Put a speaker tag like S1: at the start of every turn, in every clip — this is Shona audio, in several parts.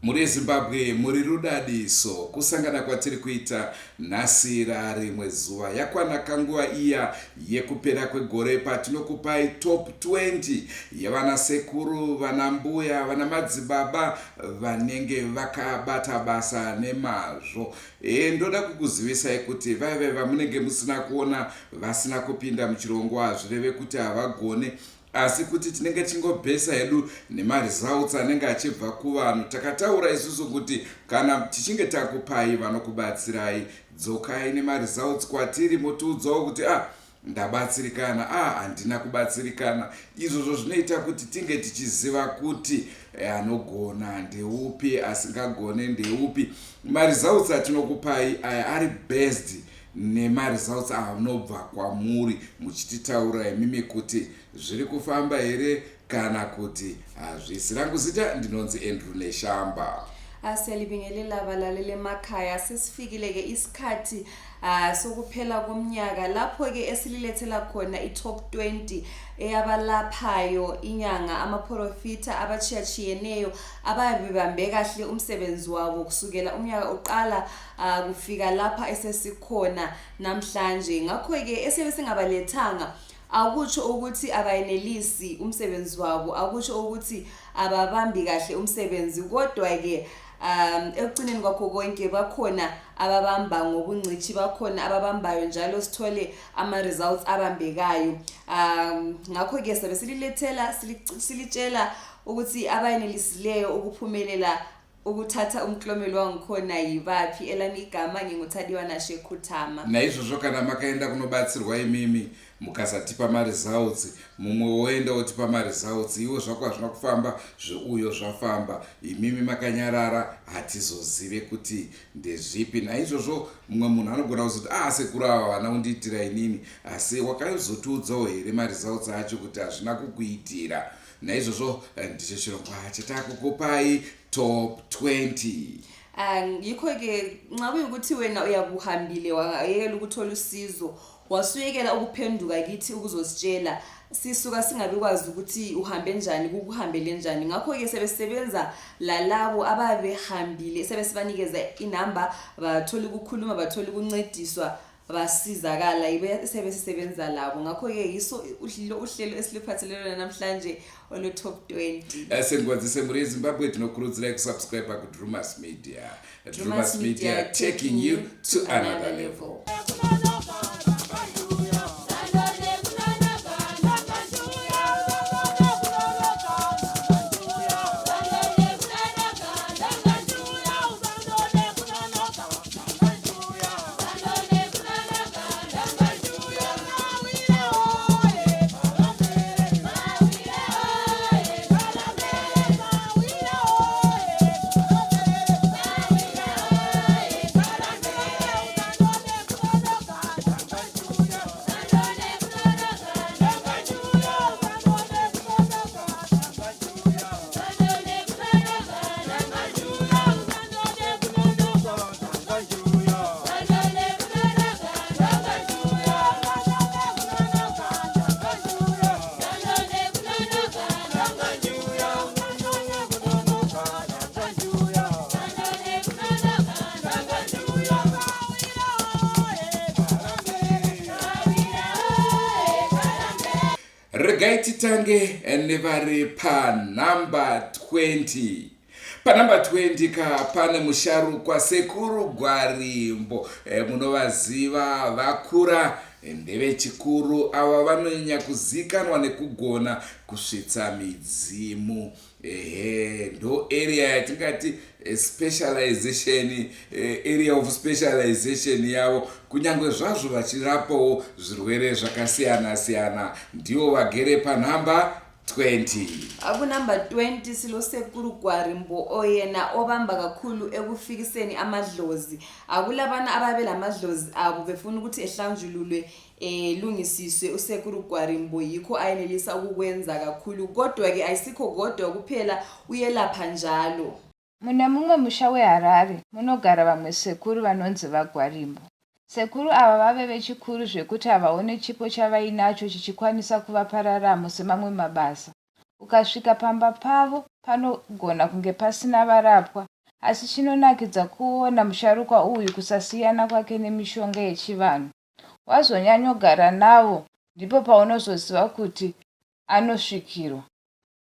S1: muri Zimbabwe muri rudadiso kusangana kwatiri kuita nasira rimwe zuva yakwana kanguva iya yekupera kwegore patinokupai top 20 yavana sekuru vana mbuya vana madzibaba vanenge vakabata basa nemazvo. Ndoda kukuzivisai kuti vaive vamunenge musina kuona vasina kupinda muchirongo hazvireve kuti havagone, asi kuti tinenge tingobhesa hedu nemaresults anenge achibva kuvanhu. Takataura isusu kuti kana tichinge takupai vanokubatsirai, dzokai nemaresults kwatiri motiudzawo kuti ndabatsirikana, handina kubatsirikana. Izvozvo zvinoita kuti tinge tichiziva kuti anogona ndeupi, asingagone ndeupi. Maresults atinokupai aya ari based nemaresults anobva kwamuri muchititaura imimi kuti zviri kufamba here kana kuti hazvisi. Rangu zita ndinonzi Andrew Neshamba.
S2: Siyalibingelela abalaleli emakhaya, sesifikile-ke isikhathi sokuphela komnyaka lapho-ke esililethela khona i-top 20 eyabalaphayo inyanga amaprofita abachiyachiyeneyo ababebambe kahle umsebenzi wabo kusukela umnyaka uqala kufika lapha esesikhona namhlanje. Ngakho-ke esibe singabalethanga akutsho ukuthi abayenelisi umsebenzi wabo, akutsho ukuthi ababambi kahle umsebenzi, kodwa-ke ekugcineni kwakho konke bakhona ababamba ngobungcithi, bakhona ababambayo njalo sithole ama-results abambekayo. Ngakho-ke sabe silitshela ukuthi abayenelisileyo ukuphumelela ukuthatha umklomelo wangikhona yibaphi. Elani igama nginguThadiwa Nashekhuthama.
S1: Naizvozvo kana makaenda kunobatsirwa imimi mukasatipa ma-results, mumwe woenda otipa ma-results, iwo zvako hazvina kufamba, zveuyo zvafamba, imimi makanyarara, hatizozive kuti ndezvipi. Naizvozvo mumwe munhu anogona kuzoti sekuru ava vana undiitira inini, asi wakazotiudzawo here ma-results acho kuti hazvina kukuitira. Naizvozvo ndicho chirongwa chatakukupai top 20.
S2: Yikho-ke nxa kuyukuthi wena uyakuhambile wayekela ukuthola usizo, wasuyekela ukuphenduka kithi ukuzositshela, sisuka singabikwazi ukuthi uhambe njani, kukuhambele njani. Ngakho-ke sebesebenza lalabo ababehambile, sebesibanikeza inamba, bathole ukukhuluma, bathole ukuncediswa, basizakala, ibe sebesebenza labo. Ngakho-ke yiso uhlelo esiliphathelele namhlanje olo top 20.
S1: Sengikwazise muri Zimbabwe tinokurudzira kusubscribe ku Drewmas Media. Drewmas Media taking you to another level. Regai titange nevari panumber 20. Panumber 20 pane musharukwa sekuru Gwarimbo, munovaziva vakura ndevechikuru ava vanonyanya kuzikanwa nekugona kusvitsa midzimu. Ndo area yatingati specialization, area of specialization yavo, kunyange zvazvo vachirapawo zvirwere zvakasiyana siyana. Ndivo vagere panumber 20.
S2: Number 20 silosekuru Gwarimbo oyena obamba kakhulu ekufikiseni amadlozi. Akulabana ababela amadlozi abo befuna ukuthi ehlanjululwe lungisiswe usekuru Gwarimbo, yikho ayenelisa ukukwenza kakhulu, kodwa-ke ayisikho kodwa kuphela uyelapha njalo.
S3: Mune mumwe musha weHarare munogara vamwe sekuru vanonzi vaGwarimbo. Sekuru ava vave vechikuru zvekuti havaone chipo chavainacho chichikwanisa kuvapa raramo semamwe mabasa. Ukasvika pamba pavo panogona kunge pasina varapwa, asi chinonakidza kuona musharukwa uyu kusasiyana kwake nemishonga yechivanhu. Wazonyanyogara navo ndipo paunozoziva kuti anosvikirwa.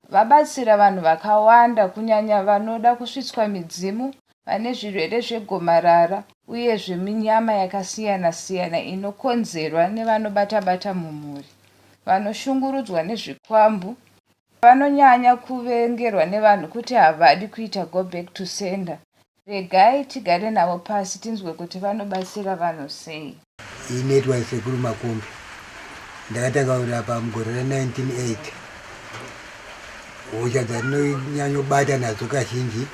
S3: Vabatsira vanhu vakawanda kunyanya vanoda kusvitswa midzimu, vane zvirwere zvegomarara uye zveminyama yakasiyana-siyana inokonzerwa nevanobata-bata mumhuri, vanoshungurudzwa nezvikwambu, vanonyanya kuvengerwa nevanhu kuti havadi kuita go back to sender. Regai tigare navo pasi tinzwe kuti vanobatsira vanhu sei.
S4: Inoitwa Sekuru Makombe. Ndakatanga kurapa mugore ra1980. Hosha dzanonyanya kubata nadzo kazhinji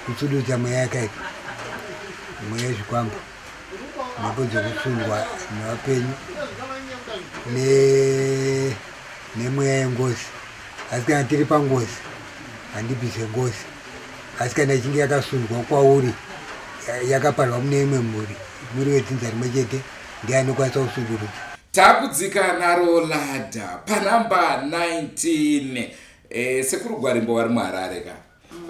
S4: kutsududza mweya yakaita, mweya zvikwambo, mhepo dzokusungwa nevapenyu nemweya yengozi. Asi kana tiri pangozi handibvise ngozi, asi kana ichinge yakasundwa kwauri yakaparwa mune imwe muri wetsinza rimwe chete ndiye anokwanisa kusungurudza.
S1: Takudzika naro ladha panamba 19. Sekuru Gwarimbo vari muHarare ka.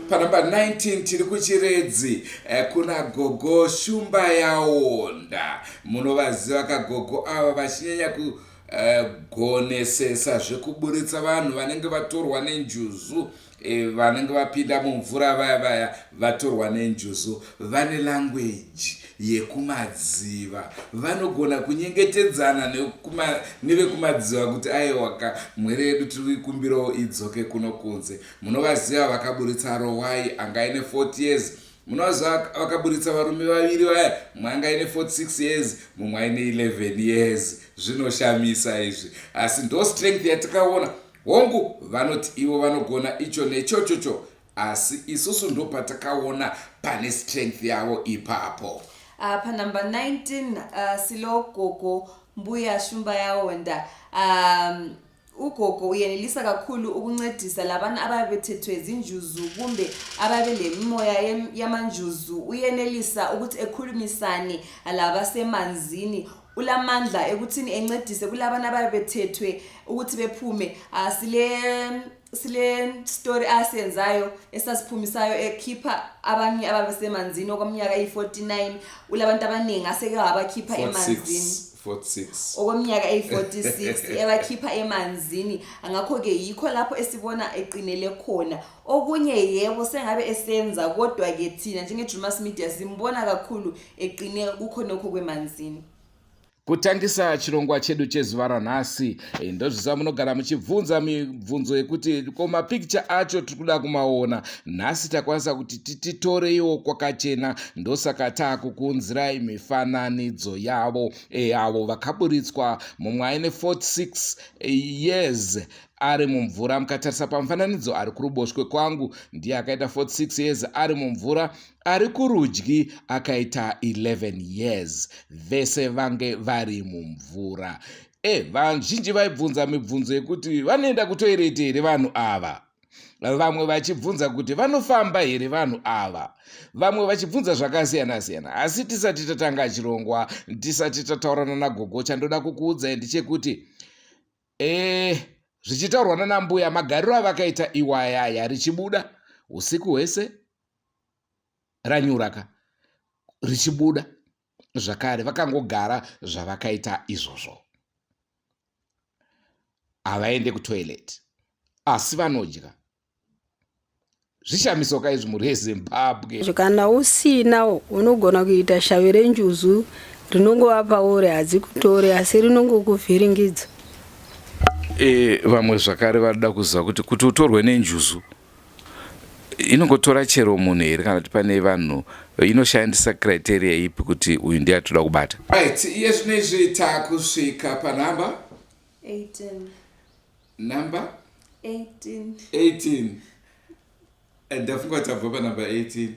S1: Panamba 19 tiri kuchiredzi kuna gogo Shumba Yaonda. Munovaziva kagogo ava vachinyanya kugonesesa zvekuburitsa vanhu vanenge vatorwa nenjuzu, vanenge vapinda mumvura vaya vatorwa nenjuzu. Vane language yekumadziva, vanogona kunyengetedzana nevekumadziva kuti aiwaka mwere yedu tiri kumbirawo idzoke kuno kunze. Munovaziva vakaburitsa Rowai anga ine 40 years. Munovaziva vakaburitsa varume vaviri vaya, mumwe anga ine 46 years, mumwe aine 11 years. Zvinoshamisa izvi, asi ndo strength yatakaona. Hongu vanoti ivo vanogona icho nechochocho, asi isusu ndo patakaona pane strength yavo ipapo.
S2: Panamba 19 silo gogo Mbuya Shumba Yaonda. Ugogo uyenelisa kakhulu ukuncedisa labana ababethethwe zinjuzu kumbe ababele mimoya yamanjuzu. Uyenelisa ukuthi ekhulumisane labasemanzini. Ulamandla ekuthini encedise kulabana ababethethwe ukuthi bephume. Sile story asenzayo esasiphumisayo ekhipha abanye ababesemanzini okweminyaka eyi49. Ulabantu abaningi aseke wabakhipha emanzini
S1: 46
S2: okweminyaka eyi46 ebakhipha emanzini. Angakho ke yikho lapho esibona eqinele khona. Okunye yebo sengabe esenza, kodwa ke thina njenge Drewmas Media simbona kakhulu eqine kukho nokho kwemanzini.
S1: Kutangisa chirongwa chedu chezuva ranhasi, ndozvisa munogara muchibvunza mibvunzo yekuti koma picture acho tikuda kumaona. Nhasi takwanisa kuti titoreiwo kwakachena, ndosaka takukunzirai mifananidzo yavo avo vakaburitswa. Mumwe aine 46 years ari mumvura. Mukatarisa pamufananidzo ari kuruboshwe kwangu ndiye akaita 46 years ari mumvura, ari kurudyi akaita 11 years. Vese vange vari mumvura. Vazhinji vaibvunza mibvunzo yekuti vanoenda kutoireti here vanhu ava, vamwe vachibvunza kuti vanofamba here vanhu ava, vamwe vachibvunza zvakasiyana-siyana. Asi tisati tatanga chirongwa, tisati tataurana nagogo, chandoda kukuudzai ndechekuti zvichitaurwa nanambuya, magariro avakaita iwayaya richibuda usiku hwese ranyuraka richibuda zvakare, vakangogara zvavakaita izvozvo. Havaende kutoilet asi vanodya. Zvishamiso izvi muri eZimbabwe.
S5: Kana usina unogona kuita shavi renjuzu rinongova pauri hadzi kutore asi rinongokuvhiringidza.
S1: Vamwe zvakare vanoda kuziva kuti utorwe nenjuzu inongotora chero munhu here kana kuti pane vanhu inoshandisa criteria ipi kuti uyu ndiye atoda kubata. Right, iye zvinezvi takusvika panhamba
S2: 18.
S1: Namba
S2: 18.
S1: Ndafunga tabva panhamba 18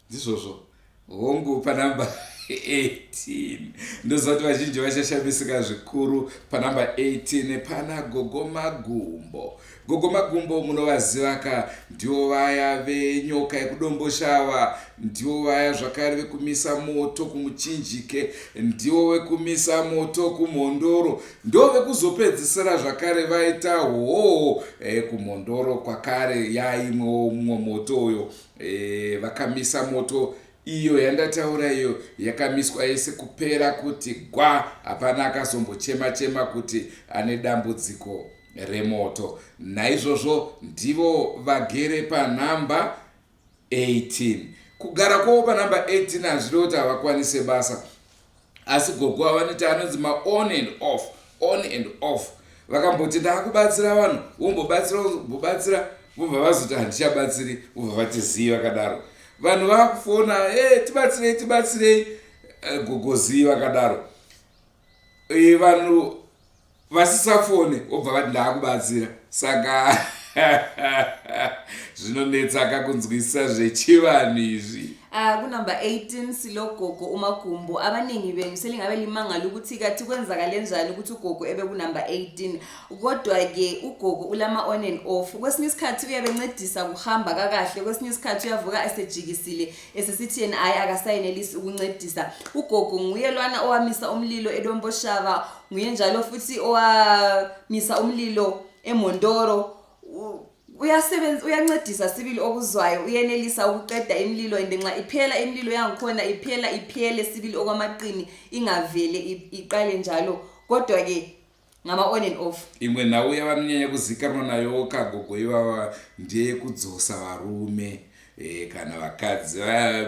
S1: ndizvozvo. Hongu panhamba 18 ndozoti vazhinji vachashamisika zvikuru. Panamba 18 pana Gogo Magumbo. Gogo Magumbo munovaziva ka, ndio vaya venyoka yekudomboshawa, ndio vaya zvakare vekumisa moto kumuchinjike, ndio vekumisa moto kumhondoro, ndio vekuzopedzisira zvakare vaita hoho kumhondoro kwakare yaimwe mumwe moto uyo vakamisa moto. Iyo yandataura iyo yakamiswa yese kupera kuti gwa, hapana akazombochema kuti ane dambudziko remoto. Naizvozvo ndivo vagere panhamba 18. Kugara kwavo panhamba 18 hazviri kuti havakwanise basa, asi gogo vanoti anonzi on and off. Vakamboti ndakubatsira vanhu, vombobatsira, vobva vazoti handichabatsiri, vobva vatiziva vakadaro. Vanhu vakufona, tibatsirei, gogozi vakadaro. Vanhu vasisafone, vobva vati ndakubatsira. Saka zvinonetsa kakunzwisisa zvechivanhu izvi.
S2: Kunumber 18 silogogo uMagumbo. Abaningi benu selingave limangala ukuthi kathi kwenzakale njani ukuthi ugogo ebe kunumber 18. Kodwa ke ugogo ulama on and off. Kwesinye isikhathi uyabencedisa kuhamba kakahle, kwesinye isikhathi uyavuka esejikisile esesithi yena ayi akasayinelisi ukuncedisa. Ugogo nguye lwana owamisa umlilo eDomboshava, nguye njalo futhi owamisa umlilo eMondoro. Uyasebenza, uyancedisa sibili okuzwayo, uyenelisa ukuqeda imililo ndenxa iphela imililo yangikhona iphele sibili okwamaqini ingavele iqale njalo. Kodwa ke ngama on and off.
S1: Imwe nawo yavanyanya kuzikanwa nayo kagogo iwawa ndiye kudzosa varume kana vakadzi.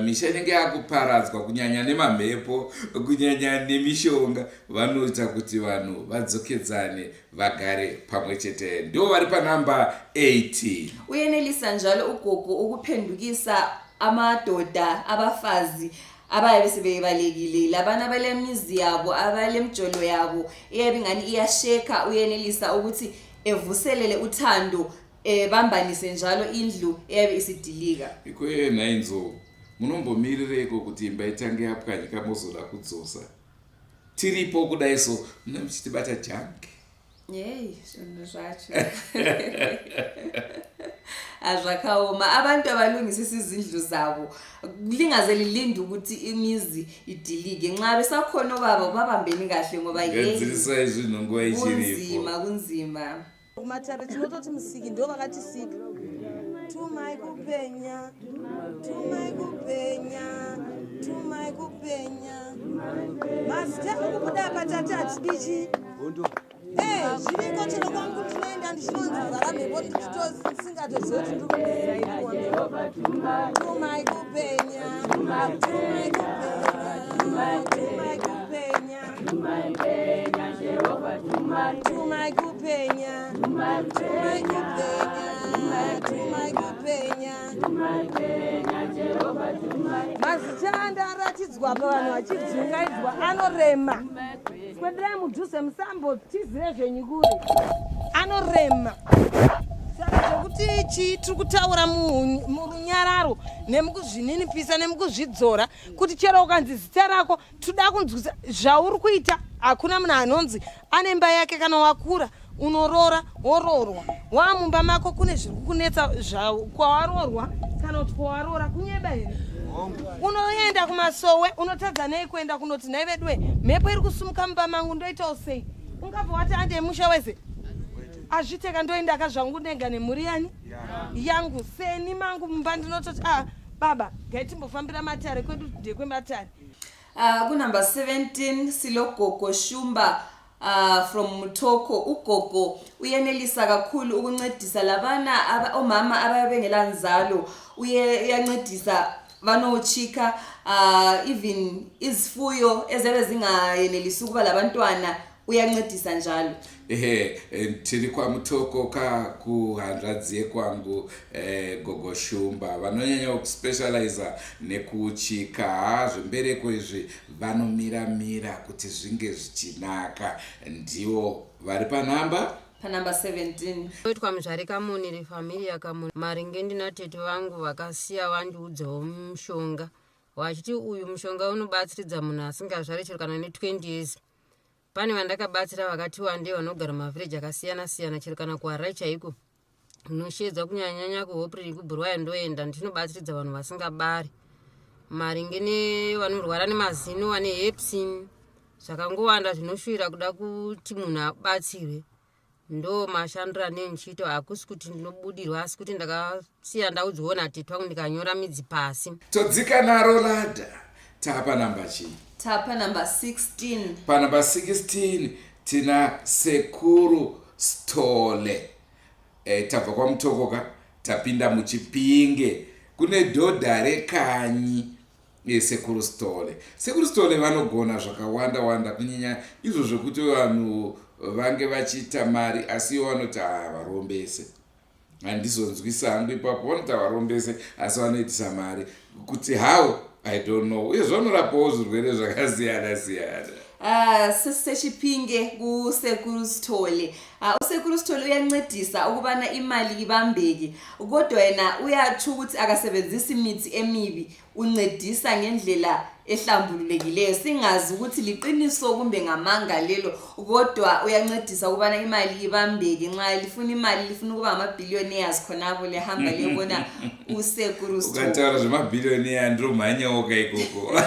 S1: Misha inenge yakuparadzwa kunyanya nemamhepo, kunyanya nemishonga, vanoita kuti vanhu vadzokedzane vagare pamwe chete. Ndio vari panhamba 18.
S2: Uyenelisa njalo ugogo ukuphendukisa amadoda abafazi abaye sebebalekile, labana balemizi yabo, abalemjolo yabo, eyabingani iyasheka. Uyenelisa ukuthi evuselele uthando, bambanise njalo indlu eyabe isidilika.
S1: Ikwe nainzo munombomirireko kuti imba itange yapwanyika mozoda kudzosa. Tiripo kudaiso munomuchitibata janke.
S2: Zvinhu zvacho azvakaoma. Abantu abalungisisa izindlu zabo lingaze lilinde ukuthi imizi idilike. Nxa besakhona obaba babambeni kahle ngoba
S1: ngenzisa izvinhu nguva ichiripo.
S2: Kunzima.
S6: Kumatare tinototi musiki ndo vakatisika. Tumai kupenya. Mazita kubuda patata atidichi. Zviriko chero kwangu tinoenda ndichinonzi varamhepo tisingatozoti ndikubudzira ipo. Tumai kupenya. Mazita andaratidzwa pa vanhu vachidzingaidzwa anorema. Kwendere mudhuze musambo tizire zvenyukuri anorema. Saka zvokuti ichi tiri kutaura murunyararo nemukuzvininipisa nemukuzvidzora kuti chero ukanzi zita rako toda kunzwisa zvauri kuita. Hakuna munhu anonzi ane imba yake kana wakura unorora wororwa. Wamumba mako kune zviri kukunetsa kwawarorwa kana kuti kwawarora kunyeba here. Unoenda kumasowe unotadza nei kuenda kunoti nhai vedwe mhepo iri kusumuka mumba mangu ndoitawo sei. Ungabva wati ande musha wese azviteka ndoenda kazvangu ndenga nemhuri yangu seni mangu mumba ndinototi baba gaitimbofambira matare kwedu ndekwematare.
S2: Kunumber 17 silogogo Shumba from Mutoko. Ugogo uyenelisa kakhulu ukuncedisa labana omama ababengela nzalo. Uyancedisa vanochika even izifuyo ezabe zingayenelisi ukuba labantwana uyancedisa njalo.
S1: Tiri kwa Mutoko kuhanzvadzi kwangu Gogo Shumba vanonyanya kuspecializa nekuchika zvembereko izvi, vanomiramira kuti zvinge zvichinaka. Ndivo vari panhamba
S2: 17.
S7: Oitwa muzvare kamonere family yakamona maringe ndina tete vangu vakasiya vandiudzawo mushonga wachiti uyu mushonga unobatsiridza munhu asingazvari chero kana ne20 years. Pane vandakabatsira vakati wande vanogara mavhireji akasiyana siyana chero kana kuHarare chaiko unoshedza kunyanyanya kuHopriri kuBurwaya ndoenda ndinobatsiridza vanhu vasingabari maringe nevanorwara nemazino vane hepsin zvakangowanda zvinoshuvira kuda kuti munhu abatsirwe. Ndo mashandiro anendichiita hakusi kuti ndinobudirwa asi kuti ndakasiya ndaudziona tetwangu ndikanyora midzi pasi.
S1: Todzika naro ladha. Tapa namba chii?
S2: Tapa namba 16.
S1: Panamba 16 tina Sekuru Stole. Tabva kwaMutokoka tapinda muChipinge kune dhodha rekanyi Sekuru Stole. Sekuru Stole vanogona zvakawanda wanda kunyanya izvo zvekuti vanhu vange vachiita mari asi ivo vanoti varombese. Handizonzwisa hangu ipapo vanoti varombese asi vanoitisa mari kuti how I don't know. Uye zvanorapawo zvirwere zvakasiyana siyana.
S2: Sesechipinge kuSekuru Stole. uSekuru Stole uyancedisa ukubana imali ibambeke. Kodwa yena uyathi ukuthi akasebenzisi imithi emibi, uncedisa ngendlela ehlambululekileyo. Singazi ukuthi liqiniso kumbe ngamanga lelo, kodwa uyancedisa ukubana imali ibambeke. Nxa lifuna imali lifuna ukuba amabillionaires khonapho lehamba lebona uSekuru Stole.
S1: Ukatara zvemabillionaire ndromanyaoka ikoko.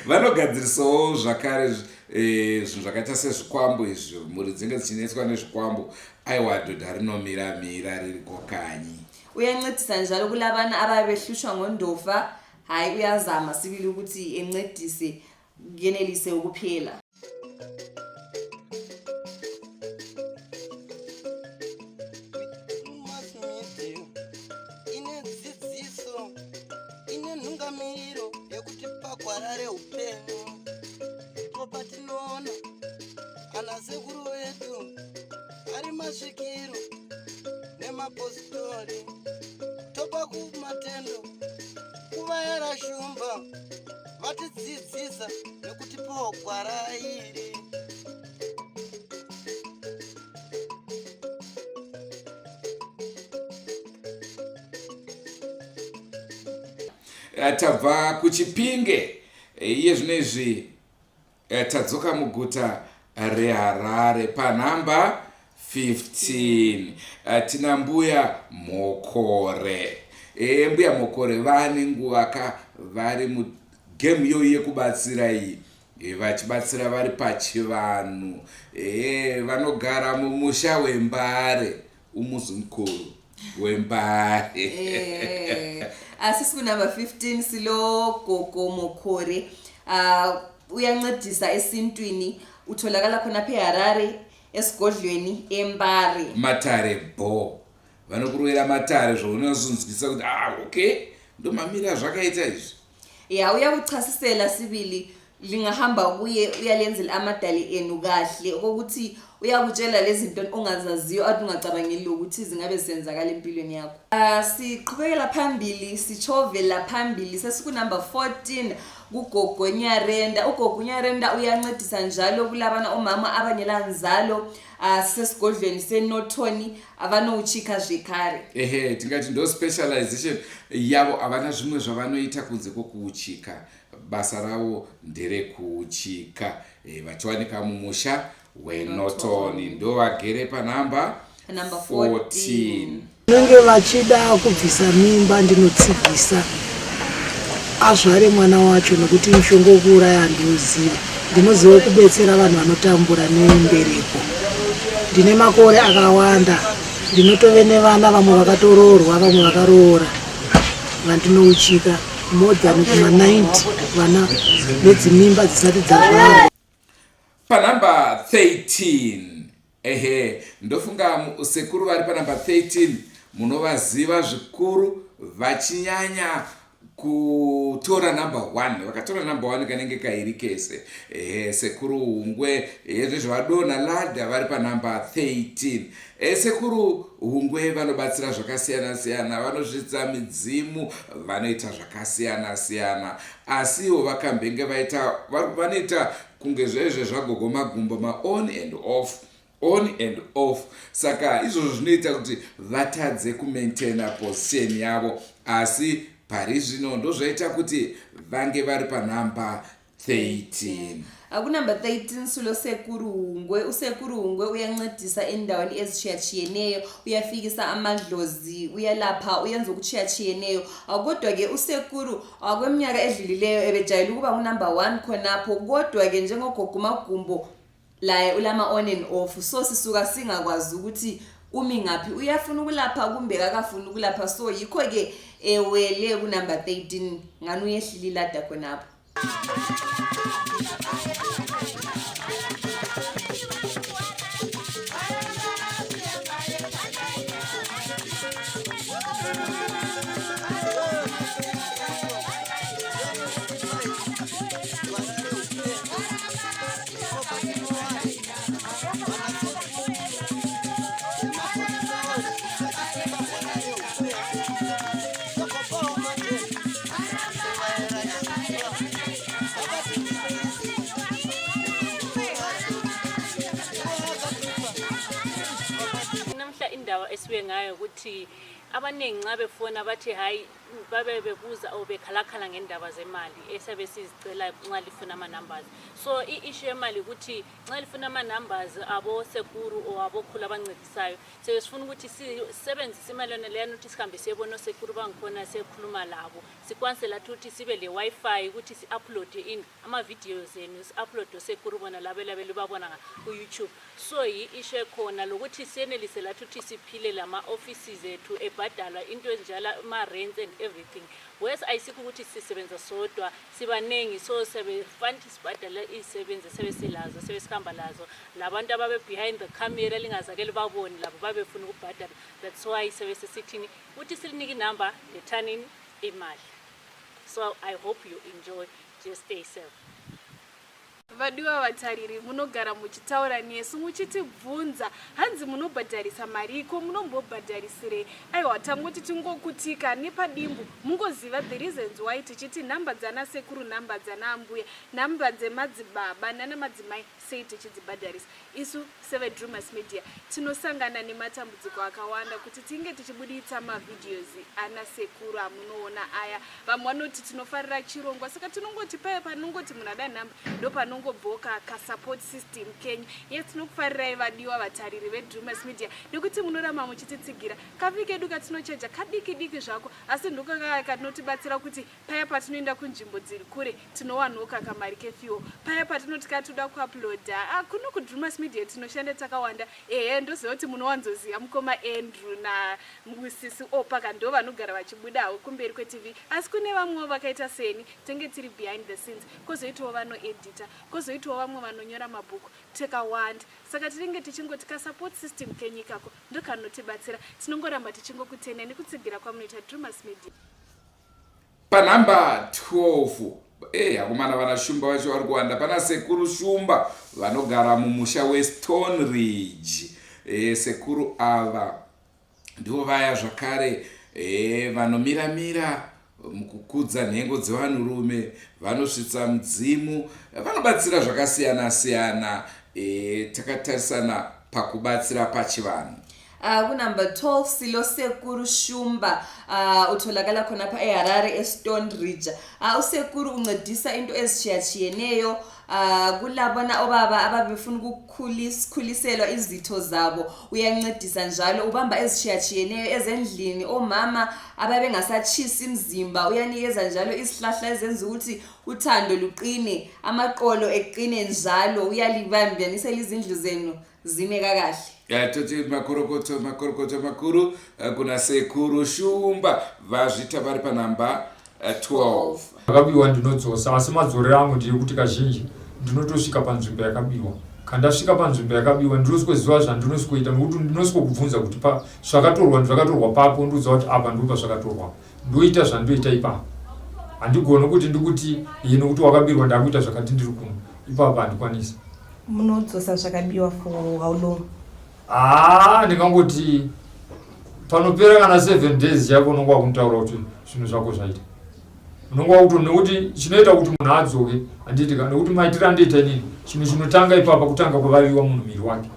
S1: Vanogadzirisawo zvakare zvinhu zvakaita sezvikwambo izvi mhuri dzinenge dzichinoiswa nezvikwambo. Aiwa dhodha rinomira ririko kanyi.
S2: Uyancedisa njalo kulabana ababehlushwa ngondofa. Hayi uyazama sibili ukuthi encedise ngenelise ukuphela.
S8: Sekuru wetu ari Masvikiro nemapositori topa kumatendo kuvayara shumba vatidzidzisa nekutipawo gwara iri.
S1: Tabva kuChipinge iye zvinezvi tadzoka muguta reHarare panhamba 15 tina mbuya Mokore. Mbuya Mokore vane nguva vari mugemu iyo yekubatsira iyi vachibatsira vari pachivanhu. Vanogara mumusha weMbare umuzi mukuru weMbare.
S2: Asisi kunamba 15 silo gogo Mokore. Uyancedisa esintwini. Utholakala khona phe Harare esigodlweni eMbare.
S1: Matare bo. Vanokuruwira matare zvounozunzwisa kuti okay ndomamira zvakaita izvi.
S2: Uyakuchasisela sibili lingahamba kuye uyalenzela amadali enu kahle ukuthi uyakutshela lezi zinto ongazaziyo athi ungacabangeli ukuthi zingabe zenzakala empilweni yakho. Siqhubekela phambili sichovela phambili sesiku number 14 kugogo Nyarenda. Ugogo Nyarenda uyancedisa njalo kulabana omama abanyela nzalo sesigodlweni seNothoni avanochika zvekare.
S1: Tingati ndo specialization yavo avana zvimwe zvavanoita kunze kokuchika. Basa ravo nderekuchika. Vachiwanika mumusha weNothoni ndo vagere panhamba 14.
S6: Nenge vachida kubvisa mimba ndinotsigisa azvare mwana wacho nekuti mushonga wekuuraya handinoziva. Ndinoziva kubetsera vanhu vanotambura nembereko. Ndine makore akawanda. Ndinotove nevana vamwe vakatoroorwa vamwe vakaroora vandinouchika more than 90 vana nedzimimba dzisati dzarwara.
S1: Panhamba 13 ndofunga sekuru vari panhamba 13 munovaziva zvikuru vachinyanya kutora number 1. Vakatora number 1 kanenge kairi kese. Sekuru Hungwe nezvavadona ladha vari panhamba 13. Sekuru Hungwe vanobatsira zvakasiyana siyana, vanosvitsa midzimu, vanoita zvakasiyana siyana. Asiwo vakambenge vanoita kunge zvezve zvagogo magumbo ma on and off. Saka izvozvo zvinoita kuti vatadze kumaintaina position yavo asi pari zvino ndozvaita kuti vange vari panhamba 13.
S2: Kunumber 13 Sulo Sekuru Hungwe. Usekuru Hungwe uyancedisa endaweni ezitshiyatshiyeneyo, uyafikisa amadlozi, uyalapha, uyenza okutshiyatshiyeneyo. Kodwa ke usekuru kweminyaka edlulileyo ebejayele ukuba ngunumber 1 khonapho, kodwa ke njengogogo Magumbo laye ulama on and off, so sisuka singakwazi ukuthi umi ngaphi, uyafuna ukulapha kumbe akafuni ukulapha, so yikho ke ewele kunumber 13 ngani uyehlile lada khonapho.
S9: Esiwe ngayo ukuthi abaningi nxa befona bathi hayi babe bebuza or bekhalakhala ngendaba zemali esabe sizicela nxa lifuna ama-numbers. So i-issue yemali ukuthi nxa lifuna ama-numbers abo sekuru or abokhulu abancedisayo sifuna ukuthi sisebenzise imali yona leyana ukuthi sihambe siyebona osekuru bangikhona sikhuluma labo, sikwanise lathi ukuthi sibe le-Wi-Fi ukuthi si-uploade ama-videos enu, si-uploade osekuru bona labelabele babona ku-YouTube. So i-issue ekhona lokuthi siyenelise lathi ukuthi siphile lama-offices ethu ebhadalwa into enjala ama-rents and everything. Whereas ayisikho ukuthi sisebenza sodwa sibanengi, so sebefanele sibhadale izisebenzi sebesilazo sebesihamba lazo, labantu ababe behind the camera lingazakele babone labo babefuna ukubhadala. That's why sebesithini ukuthi silinike inamba lethanini imali. So I hope you enjoy. Just stay safe.
S10: Vadiwa vatariri munogara muchitaura nesu muchitibvunza hanzi munobhadharisa mari iko munombobhadharisire. Aiwa tangoti tingokutika nepadimbu mungoziva the reasons why tichiti nhamba dzana sekuru, nhamba dzana ambuya, nhamba dzemadzibaba nana madzimai sei tichidzibhadharisa. Isu seve Drewmas Media tinosangana nematambudziko akawanda kuti tinge tichibuditsa mavideos ana sekuru amunoona aya. Vamwe vanoti tinofarira chirongwa saka tinongoti paya panongoti munhu ada nhamba ndo panongobhoka ka support system kenyu. Yes, tinokufarirai vadiwa vatariri veDrewmas Media nekuti munorama muchititsigira kavi kedu katinocheja kadiki diki zvako, asi ndoko kanotibatsira kuti paya patinoenda kunzvimbo dziri kure tinowanoka kamari kefuel, paya patinoti katoda kuuploada kuno kuDrewmas Media tinoshanda takawanda. Ndoziva kuti munowanzoziva mukoma Andrew na musisi opaka ndo vanogara vachibudawo kumberi kweTV, asi kune vamwewo vakaita seni tenge tiri behind the scenes, kozoitawo vanoedita, kozoitawo vamwe vanonyora mabhuku takawanda. Saka tinenge tichingoti ka support system kenyikako ndokanotibatsira. Tinongoramba tichingokutenda nekutsigira kwamunoita Drewmas Media.
S1: Panhamba 12 akomana vana shumba vacho vari kuwanda. Pana sekuru shumba vanogara mumusha weStone Ridge. Sekuru ava ndivo vaya zvakare vanomiramira mukukudza nhengo dzevanhurume, vanosvitsa mudzimu, vanobatsira zvakasiyana siyana. Takatarisana pakubatsira pachivanhu.
S2: Kunumber 12 Silo Sekuru Shumba utholakala khonapha eHarare eStone Ridge. Usekuru uncedisa into ezitshiyatshiyeneyo kulabona obaba ababefuna ukukhuliselwa izitho zabo, uyancedisa njalo. Ubamba ezitshiyatshiyeneyo ezendlini, omama ababengasatshisi imzimba uyanikeza njalo isihlahla ezenza ukuthi uthando luqine, amaqolo eqine njalo, uyalibambanisa izindlu zenu zime kakahle.
S1: Toti makorokoto makuru kuna sekuru shumba vazvita vari panhamba 12.
S11: Akabiwa ndinodzosa, asi madzorero angu ndiri kuti kazhinji ndinotosvika panzvimbo yakabiwa. Kandasvika panzvimbo yakabiwa ndinosikoziva zvandinosikoita nokuti ndinosiko kuti zvakatorwa papo ndoziva kuti apa ndipo zvakatorwa. Ndoita zvandoita ipapo. Handigoni kuti ndikuti nokuti wakabirwa ndakuita zvakati ndiri kuno. Ipapo handikwanisi.
S6: Munodzosa zvakabiwa for how long?
S11: Ndingangoti panopera kana 7 days yako unonga wakuntaura kuti zvinhu zvako zvaita. Unonga wakuti nekuti chinoita kuti munhu adzoke handiti kana nekuti maitiro andoita nini. Chinhu chinotanga ipapa kutanga kuvaviwa munhu miri wake.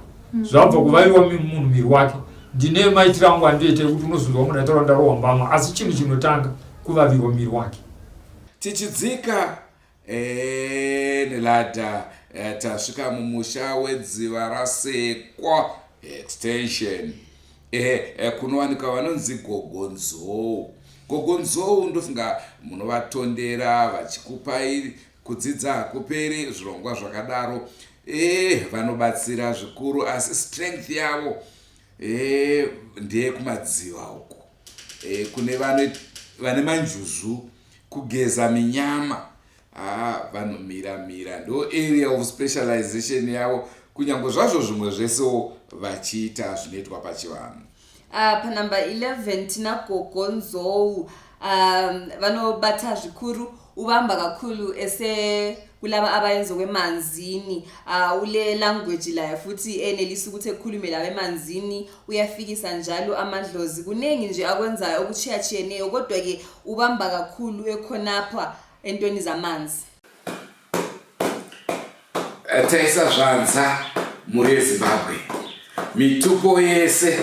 S11: Zvabva kuvaviwa munhu miri wake ndine maitiro angu andoita kuti unozozwa munhu aitaura ndarohambama, asi chinhu chinotanga kuvavirwa miri wake.
S1: Tichidzika neladha tasvika mumusha wedziva rasekwa extension kunowanika vanonzi gogonzou. Gogonzou ndofunga munovatondera vachikupai kudzidza hakuperi zvirongwa zvakadaro. Vanobatsira zvikuru asi strength yavo ndeye kumadziva uko. Kune vane manjuzu kugeza minyama vanomira ndo area of specialization yavo, kunyange zvazvo zvimwe zvesewo vachiita zvinoitwa pachivanhu.
S2: Panamba 11 tina gogonzou vanobata zvikuru uvamba kakhulu ese kulaba abayenza kwemanzini ule language la futhi enelisa ukuthi ekhulumela emanzini uyafikisa njalo amadlozi kunengi nje akwenzayo okuchiyachiyeneyo, kodwa ke ubamba kakhulu ekhonapha entweni zamanzi.
S1: Taisa zvanza muri Zimbabwe mitupo yese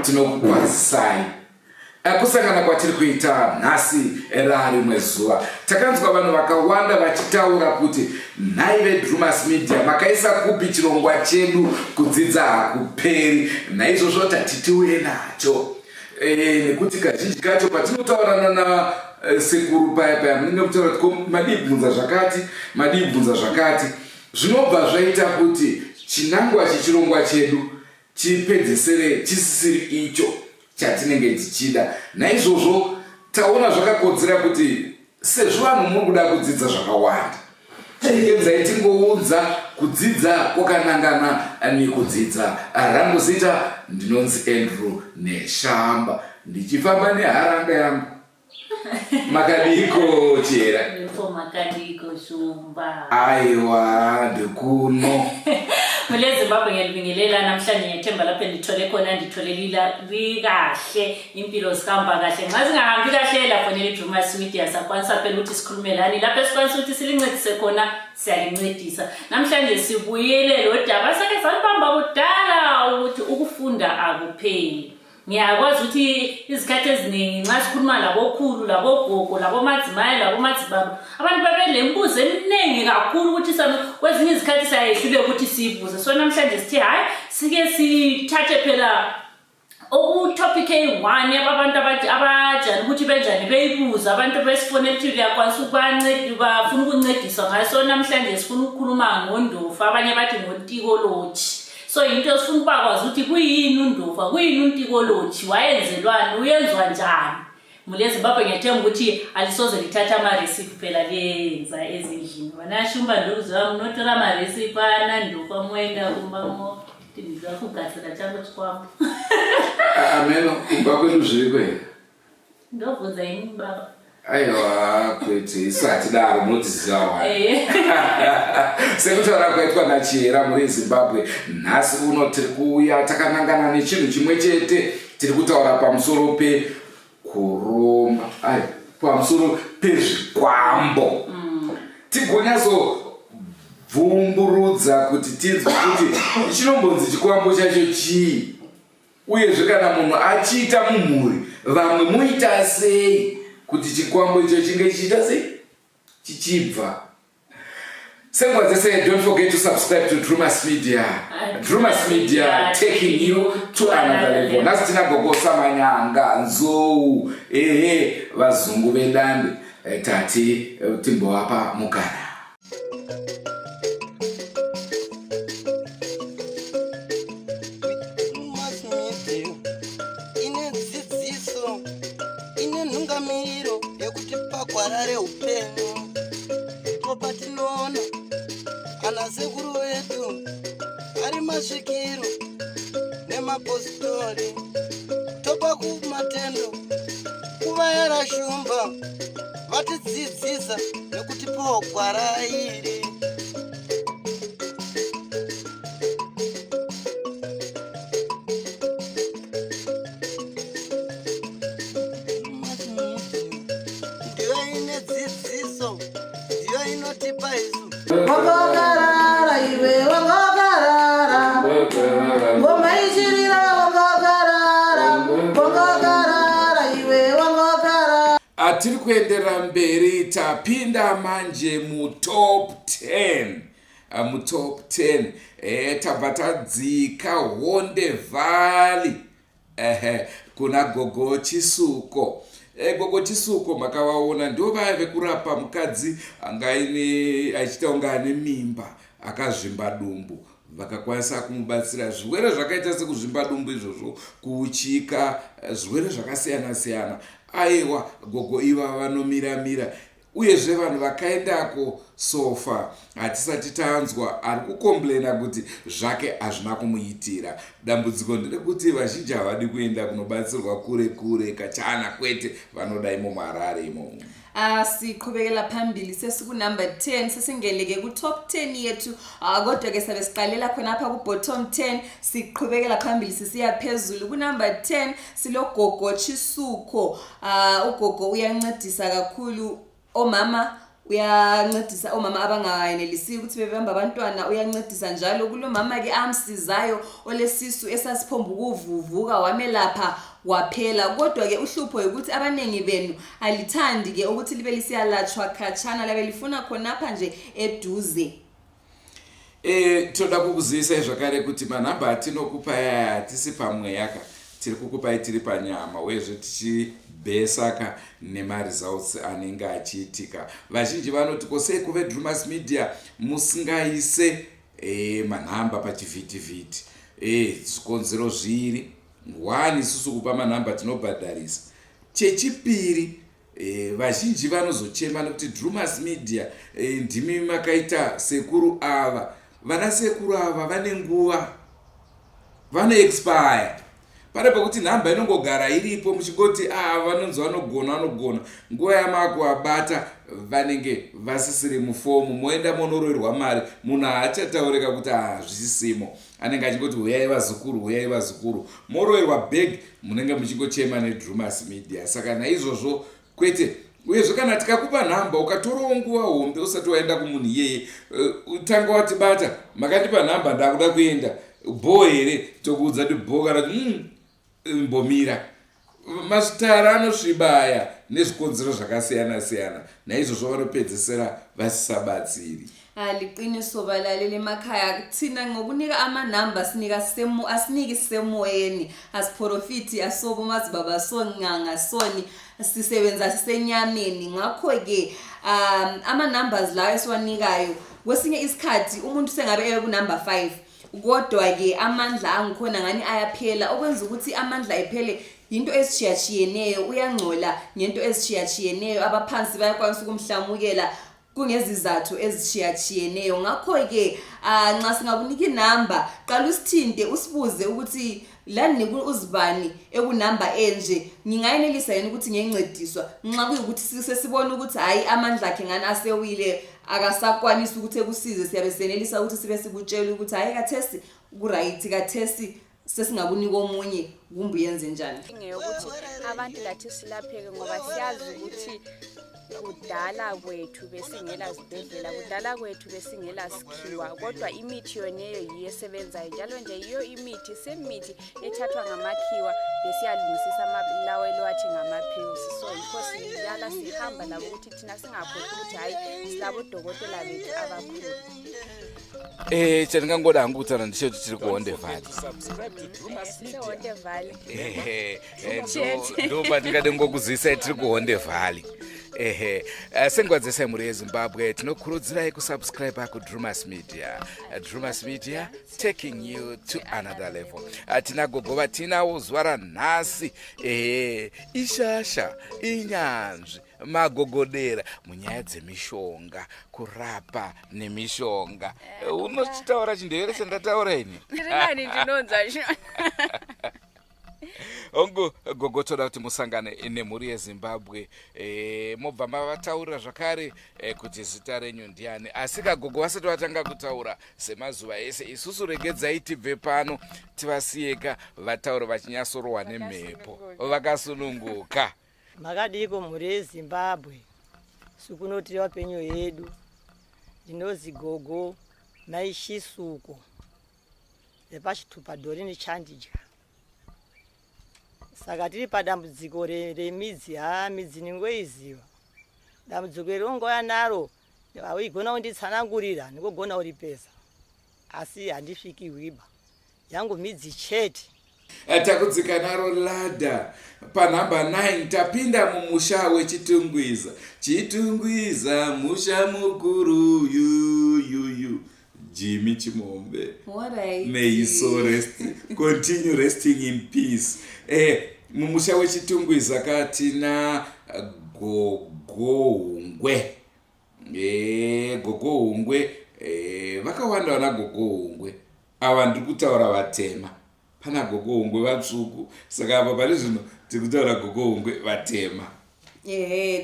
S1: tinokukwazisai. Kusangana kwatiri kuita nhasi rimwe zuva takanzwa vanhu vakawanda vachitaura kuti nhai veDrewmas media makaisa kupi chirongwa chedu kudzidza hakuperi, naizvozvo tatitiuye nacho. Nekuti kazhinji kacho patinotaurana na sekuru paya munenge mutaura kuti madibvunza zvakati zvinobva zvaita kuti chinangwa chechirongwa chedu chipedzesere chisisiri icho chatinenge tichida. Naizvozvo taona zvakakodzera kuti sezvo vanhu muri kuda kudzidza zvakawanda, chingenzai tingoudza kudzidza kwakanangana nekudzidza. Rangu zita ndinonzi Andrew Neshamba, ndichifamba neharanga yangu. Makadiko chera?
S9: Makadiko shumba.
S1: Aiwa ndikuno.
S9: Mule Zimbabwe ngiyalibingelela namhlanje ngiyethemba lapho ndithole khona nditholelila kahle impilo zihamba kahle. Ngazi ngahambi kahle lapho neDrewmas media sakwanisa phela ukuthi sikhulumelani lapho esikwanisa ukuthi silincedise khona siyalincedisa. Namhlanje sibuyele lo daba sake salibamba kudala ukuthi ukufunda akupheli. Ngiyakwazi ukuthi izikhathi eziningi nxa sikhuluma labokhulu labogogo labomadzimayi labomadzibaba abantu babelembuzo eminingi kakhulu ukuthi kwezinye izikhathi sayehlule ukuthi siyibuze. So namhlanje sithi hayi sike sithathe phela topic eyi-1 abantu abajani ukuthi benjani beyibuza abantu besifonela ukuthi uyakwanisa bafuna ukuncediswa ngayo. So namhlanje sifuna ukukhuluma ngondofu, abanye bathi ngontikoloji. So into esifuna ukwazi ukuthi kuyini undofa, kuyini untikoloji, wayenzelwani, uyenzwa njani. Mule Zimbabwe ngiyethemba ukuthi alisoze lithatha ama-recipe phela lenza ezindlini. Wanashumba ndokuzwa mnotora ama-recipe anandofa mwenda kumbamo tindiza kugasira changu chikwambo.
S1: Ameno kumba kwenu zviri kwenu?
S9: Ndobvunza ini baba.
S1: Aiwa kwete isati daro munodziziva. Sekutaura kwaitwa nachera muri Zimbabwe nhasi uno tiri kuuya takanangana nechinhu chimwe chete. Tiri kutaura pamusoro pekuromba, pamusoro pezvikwambo. Tigonyaso bvumburudza kuti tinzwe kuti chinombonzi chikwambo chacho chii, uyezve kana munhu achiita mumhuri vamwe muita sei kuti chikwambo icho chinge chichiita sei chichibva. Senguva dzese, don't forget to subscribe to Drewmas media. Drewmas media taking you to another level. Nasi tina gogosa manyanga nzou vazungu vedande tati timbovapa mukana.
S8: Ntungamiro yekuti pagwarare upenyu topatinoona ana sekuru vedu ari Masvikiro nemapositori topa kumatendo kuvayera shumba vatidzidzisa nekutipawo gwarairi.
S6: Wangogarara iwe wangogarara ngoma ichirira wangogarara iwe wangogarara.
S1: Tiri kuendera mberi tapinda manje mutop 10. Mutop 10 tabva tadzika Honde Valley kuna Gogo Chisuko. Gogo Chisuko makavaona ndo vaive kurapa mukadzi achiita kunge ane mimba akazvimba dumbu. Vakakwanisa kumubatsira zvirwere zvakaita sekuzvimba dumbu izvozvo, kuuchika, zvirwere zvakasiyana siyana. Aiwa gogo iva vanomira uyezve vanhu vakaendako sofa hatisati tanzwa ari kukomplaina kuti zvake hazvina kumuitira. Dambudziko nderekuti vazhinji havadi kuenda kunobatsirwa kure kachana, kwete vanoda imo muHarare imomo.
S2: Siqhubekela phambili sesikunumber 10 sesingeleke ku-top 10 yethu. Kodwa ke sabe siqalela khonapha ku-bottom 10 siqhubekela phambili sisiya phezulu. Kunumber 10 siloGogo Chisuko. Ugogo uyancedisa kakhulu omama, uyancedisa omama abangayenelisi ukuthi bebamba abantwana, uyancedisa njalo kulomama ke amsizayo olesisu esasiphomba ukuvuvuka wamelapha waphela. Kodwa ke uhlupho ukuthi abanengi benu alithandi ke ukuthi libe lisiyalatshwa khatshana, labe lifuna khonapha nje eduze.
S1: Toda kukuzisa zvakare kuti manhamba atinokupa hatisi pamweyaka, tiri kukupai tiri panyama, uyezve tichibhesaka nemaresults anenge achiitika. Vazhinji vanoti kosei kuve Drewmas Media musingaise manhamba pachivhitivhiti. Zvikonzero zviri: 1, isusu kupa manhamba tinobhadharisa. Chechipiri, vazhinji vanozochema nekuti Drewmas Media ndimi makaita sekuru ava. Vana sekuru ava vane nguva, vane expire. Pare pekuti nhamba inongogara iripo muchingoti vanonzi vanogona, nguva yamakuabata vanenge vasisiri mufomu, moenda monoroerwa mari, munhu haachataurika kuti zvisisimo, anenge achingoti huyai vazukuru, moroerwa bhegi munenge muchingochema neDrewmas Media. Saka naizvozvo kwete. Uyezve kana tikakupa nhamba ukatorawo nguva hombe usati waenda kumunhu iyeye, utanga watibata makandipa nhamba ndakuda kuenda bho here, tokuudza kuti bho kana kuti mbomira. Masvitara anosvibaya nezvikonzero zvakasiyana siyana, naizvozvo vanopedzesera vasisabatsiri.
S2: Liqiniso balaleli emakhaya, thina ngokunika amanhamba asiniki semoyeni, asiprofiti, asobo mazibaba songanga soni, sisebenza sisenyameni. Ngakho ke ama-numbers lawo esiwanikayo kwesinye isikhathi umuntu sengabe eye kunumber 5, kodwa ke amandla angikhona ngani ayaphela, okwenza ukuthi amandla ephele into ezitshiyatshiyeneyo, uyangcola ngento ezitshiyatshiyeneyo, abaphansi bayakwanisa ukumhlamukela kungezizathu ezitshiyatshiyeneyo. Ngakho ke nxa singakunika inamba, qala usithinte usibuze ukuthi lani uzibani ekunamba enje, ngingayenelisa yini ukuthi ngiyencediswa. Nxa kuyikuthi sesibona ukuthi hayi amandla akhe ngani asewile, akasakwanisa ukuthi ekusize, siyabe senelisa ukuthi sibe sikutshela ukuthi hayi kathesi kuright, kathesi sesingakunika omunye kumbe yenze njani.
S10: Ngeyokuthi abantu lathi silapheke ngoba siyazi ukuthi kudala kwethu besingela zibhedlela, kudala kwethu besingela sikhiwa, kodwa imithi yoneyo yiyo esebenzayo. Njalo nje yiyo imithi, semithi ethathwa ngamakhiwa besiyalungisisa amalawelo athi ngamaphilisi. So yikho siyala sihamba labo ukuthi thina singakhohlwa ukuthi hayi silabo dokotela bethu abakhulu.
S1: Chandingangoda hangu kutaura ndisho kuti tiri kuHonde Valley.
S10: Honde Valley.
S1: Ndo pandingade ngokuzisa tiri kuHonde Valley. Senguva dzese muri yeZimbabwe tinokurudzirai kusubscribe kuDrewmas Media. Drewmas Media taking you to another level. Tina gogova tinawo zuva ranhasi, ishasha, inyanzvi, magogodera munyaya dzemishonga, kurapa nemishonga. Unochitaura chindevere chandataura ini?
S10: Ndinani ndinonza shona.
S1: Ongo gogo toda kuti musangane nemhuri yeZimbabwe, mobva mavataurira zvakare kuti zita renyu ndiani, asi kagogo vasati vatanga kutaura semazuva ese, isusu regedzai tibve pano tivasiyeka vataure vachinyasorohwa nemhepo vakasununguka.
S6: Makadiko mhuri yeZimbabwe, sukunoti wapenyu yedu, ndinozi Gogo Chisuko, epachitupa dhorini chandidya.
S8: saka tiri padambudziko remidzi. Midzi ningoiziva. Dambudziko rongoya naro awigona kunditsanangurira ndingogona uripesa, asi handisvikiwiba yangu midzi chete.
S1: Takudzika naro ladha panhamba 9 tapinda mumusha wechitungwiza. Chitungwiza musha mukuru yuyu Jimmy Chimombe. May his soul rest, continue resting in peace. Mumusha wechitungwiza katina gogohungwe. Gogohungwe vakawanda wana gogohungwe. Ava ndiri kutaura vatema. Pana gogohungwe vatsvuku. Saka apa pari zvino tiri kutaura gogohungwe vatema.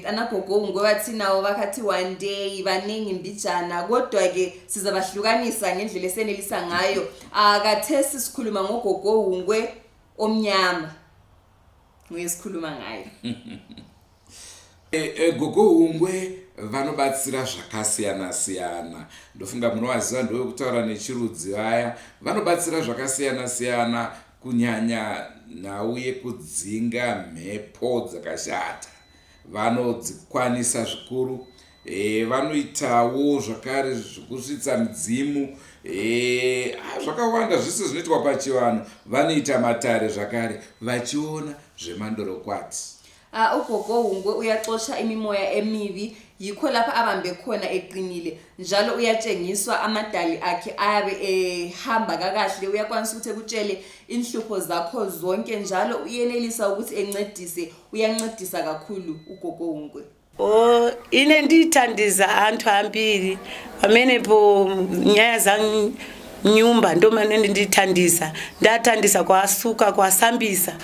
S2: Ana gogohungwe vatinawo vakati one day vanengi mbijana kodwa ke sizabahlukanisa ngendlela esenelisa ngayo. Akathesi sikhuluma ngogogohungwe omnyama. Nguyesikhuluma ngayo.
S1: Gogohungwe vanobatsira zvakasiyana-siyana. Ndofunga munovaziva ndowekutaura nechirudzi vaya. Vanobatsira zvakasiyana-siyana kunyanya nhau yekudzinga mhepo dzakashata. Vanodzikwanisa zvikuru. Vanoitawo zvakare zvekusvitsa midzimu. Zvakawanda zvese zvinoitwa pachivanhu. Vanoita matare zvakare vachiona zvemandorokwati.
S2: Ugogohungwe uyaxosha imimoya emibi, yikho lapha abambe khona eqinile. Njalo uyatshengiswa amadali akhe ayabe ehamba kakahle, uyakwanisa ukuthi ekutshele inhlupho zakho zonke, njalo uyenelisa ukuthi encedise, uyancedisa kakhulu ugogohungwe.
S8: Ine ndithandiza anthu ambiri pamenepo nyaya zanyumba ndomane ndithandiza. Ndathandiza kwasuka kwasambisa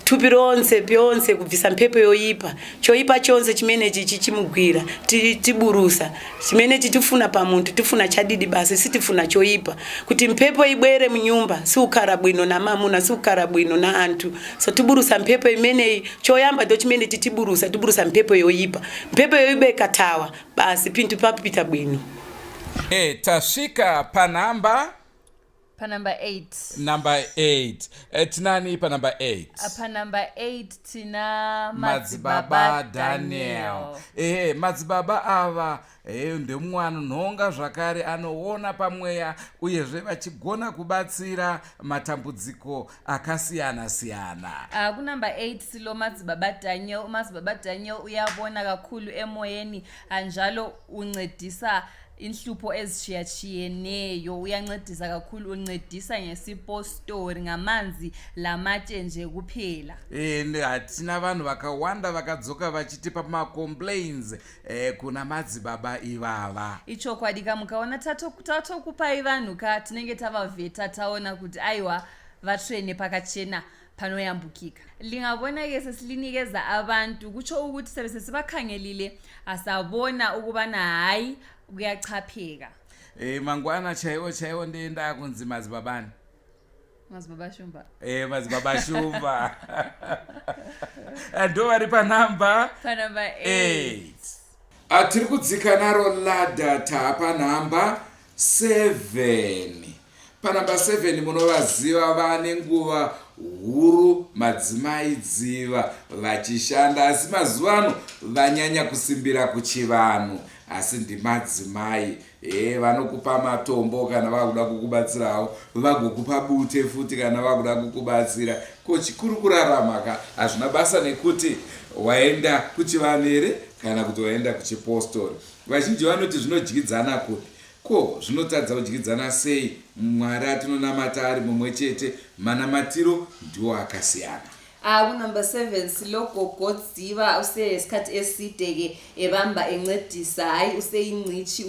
S8: thupi ronse pyonse kubvisa mphepo yoipa. Choipa chonse chimenechi chichimugwira tiburusa. Chimenechi tifuna pamuntu tifuna chadidi basi sitifuna choipa. Kuti mphepo ibwere munyumba si ukara bwino na mamuna si ukara bwino na anthu. So tiburusa mphepo imeneyi choyamba ndo chimenechi tiburusa mphepo yoipa. Mphepo yoipa ikatawa basi pintu papita bwino.
S1: Tasvika panhamba
S2: 8.
S1: Number 8. Tinani pa number 8?
S2: Pa number 8 tina
S1: Madzibaba Daniel. Madzibaba ava ndemwana nhonga zvakare anoona pamweya uyezve vachigona kubatsira matambudziko akasiyana-siyana.
S2: Ku number 8 silo Madzibaba Daniel. Madzibaba Daniel uyabona kakhulu emoyeni anjalo uncedisa inhlupho ezishiyatshiyeneyo. Uyancedisa kakhulu, uncedisa ngesipostori ngamanzi lamatshe nje kuphela.
S1: Hatina vanhu vakawanda vakadzoka vachitipa ma-complaints kuna madzibaba ivava.
S2: Ichokwadi mukaona tatokupai vanhu ka tinenge tavavheta taona kuti aiwa vatrene pakachena panoyambukika. Lingabona ke sesilinikeza abantu kutsho ukuthi sebesesibakhangelile asabona ukubana hayi kuyachapheka.
S1: Mangwana chaiwo ndienda kunzi madzibabani.
S2: Madzibaba Shumba.
S1: Madzibaba Shumba. Ndo vari panhamba
S2: 8.
S1: Tiri kudzika naro ladha tapanhamba 7. Panhamba 7 munovaziva vane nguva huru madzimai dziva vachishanda, asi mazuva ano vanyanya kusimbira kuchivanhu, asi ndimadzimai. Vanokupa matombo kana vakuda kukubatsirawo, vagokupa bute futi kana vakuda kukubatsira. Ko chikuru kurarama ka hazvina basa nekuti waenda kuchivanhu here kana kuti waenda kuchipostori. Vazhinji vanoti zvinodyidzana kuti ko zvinotadza kudyidzana sei? Mwari atinonamata ari mumwe chete, manamatiro ndiwo akasiyana.
S2: Ku number 7 siloko godziva usesikhathi eside ke ebamba encedisa, hayi useyingcithi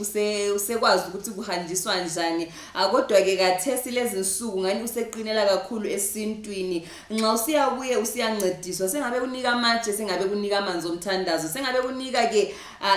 S2: usekwazi ukuthi kuhanjiswa njani. Kodwa ke kathesi lezi nsuku ngani useqinela kakhulu esintwini. Nxa usiyabuye usiyancediswa, sengabe kunika amatshe, sengabe kunika amanzi omthandazo, sengabe kunika ke